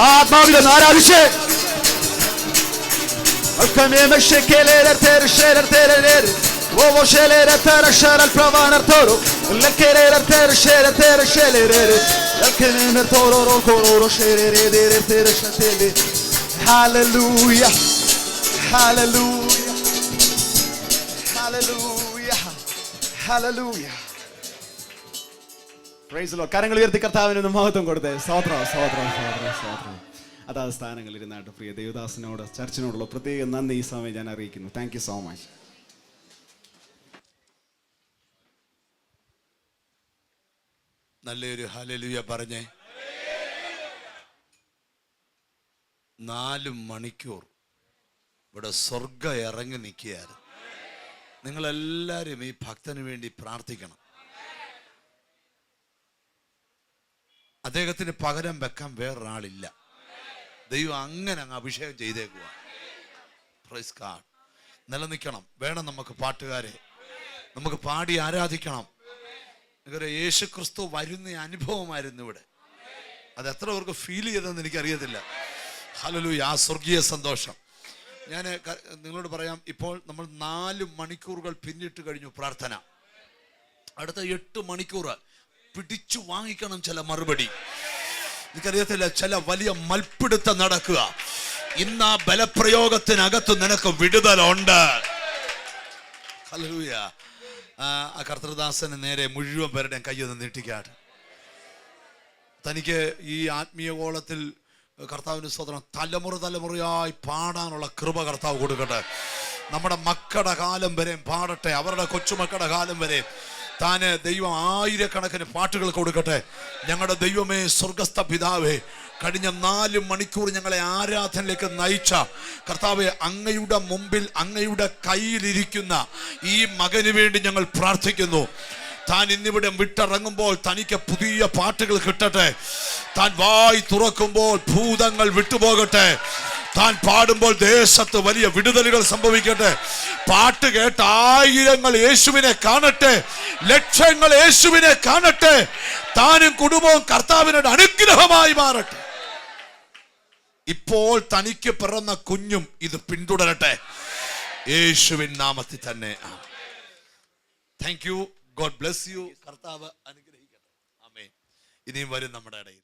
ആത്മാവിൽ ആരാധിച്ച് Hallelujah. Hallelujah. Hallelujah. Hallelujah. Praise the Lord. കരങ്ങൾ ഉയർത്തി കർത്താവിന് മഹത്വം കൊടുത്തേ. സ്തോത്രം, സ്തോത്രം, സ്തോത്രം, സ്തോത്രം. അതാ സ്ഥാനങ്ങളിൽ ഇരുന്നായിട്ട് പ്രിയ ദേവദാസനോട് ചർച്ചിനോടുള്ള പ്രത്യേക നന്ദി ഈ സമയം ഞാൻ അറിയിക്കുന്നു. Thank you so much. നല്ലൊരു ഹല്ലേലൂയ പറഞ്ഞേ. 4 മണിക്കൂർ ഇവിടെ സ്വർഗം ഇറങ്ങി നിൽക്കുകയായിരുന്നു. നിങ്ങളെല്ലാവരും ഈ ഭക്തന് വേണ്ടി പ്രാർത്ഥിക്കണം. അദ്ദേഹത്തിന് പകരം വെക്കാൻ വേറൊരാളില്ല. ദൈവം അങ്ങനെ അങ്ങ് അഭിഷേകം ചെയ്തേക്കുക. Praise God. നിലനിൽക്കണം. വേണം നമുക്ക് പാട്ടുകാരെ, നമുക്ക് പാടി ആരാധിക്കണം. യേശു ക്രിസ്തു വരുന്ന അനുഭവമായിരുന്നു ഇവിടെ. അത് എത്ര പേർക്ക് ഫീൽ ചെയ്തതെന്ന് എനിക്കറിയത്തില്ല. ഹല്ലേലൂയ. ആ സ്വർഗീയ സന്തോഷം ഞാൻ നിങ്ങളോട് പറയാം. ഇപ്പോൾ നമ്മൾ 4 മണിക്കൂറുകൾ പിന്നിട്ട് കഴിഞ്ഞു പ്രാർത്ഥന. അടുത്ത 8 മണിക്കൂർ പിടിച്ചു വാങ്ങിക്കണം ചില മറുപടി. എനിക്കറിയത്തില്ല, ചില വലിയ മൽപ്പിടുത്തം നടക്കുക. ഇന്ന് ആ ബലപ്രയോഗത്തിനകത്ത് നിനക്ക് വിടുതലുണ്ട്. ഹല്ലേലൂയ. ആ കർത്തൃദാസന് നേരെ മുഴുവൻ പേരുടെയും കയ്യൊന്ന് നീട്ടിക്കാട്ട്. തനിക്ക് ഈ ആത്മീയ ഗോളത്തിൽ കർത്താവിന് സ്തോത്രം തലമുറയായി പാടാനുള്ള കൃപ കർത്താവ് കൊടുക്കട്ടെ. നമ്മുടെ മക്കളുടെ കാലം വരെ പാടട്ടെ. അവരുടെ കൊച്ചുമക്കളുടെ കാലം വരെ താന് ദൈവം ആയിരക്കണക്കിന് പാട്ടുകൾ കൊടുക്കട്ടെ. ഞങ്ങളുടെ ദൈവമേ, സ്വർഗസ്ഥ പിതാവേ, കഴിഞ്ഞ 4 മണിക്കൂർ ഞങ്ങളെ ആരാധനയിലേക്ക് നയിച്ച കർത്താവേ, അങ്ങയുടെ മുമ്പിൽ അങ്ങയുടെ കയ്യിലിരിക്കുന്ന ഈ മകന് വേണ്ടി ഞങ്ങൾ പ്രാർത്ഥിക്കുന്നു. താൻ ഇന്നിവിടെ വിട്ടിറങ്ങുമ്പോൾ തനിക്ക് പുതിയ പാട്ടുകൾ കിട്ടട്ടെ. താൻ വായി തുറക്കുമ്പോൾ ഭൂതങ്ങൾ വിട്ടുപോകട്ടെ. താൻ പാടുമ്പോൾ ദേശത്ത് വലിയ വിടുതലുകൾ സംഭവിക്കട്ടെ. പാട്ട് കേട്ട ആയിരങ്ങൾ യേശുവിനെ കാണട്ടെ, ലക്ഷങ്ങൾ യേശുവിനെ കാണട്ടെ. താനും കുടുംബവും കർത്താവിനോട് അനുഗ്രഹമായി മാറട്ടെ. ഇപ്പോൾ തനിക്ക് പിറന്ന കുഞ്ഞും ഇത് പിന്തുടരട്ടെ, യേശുവിൻ നാമത്തിൽ തന്നെ. Thank you. God bless you. കർത്താവ് അനുഗ്രഹിക്കട്ടെ. ആമേൻ. ഇനിയും വരും നമ്മുടെ ഇടയിൽ.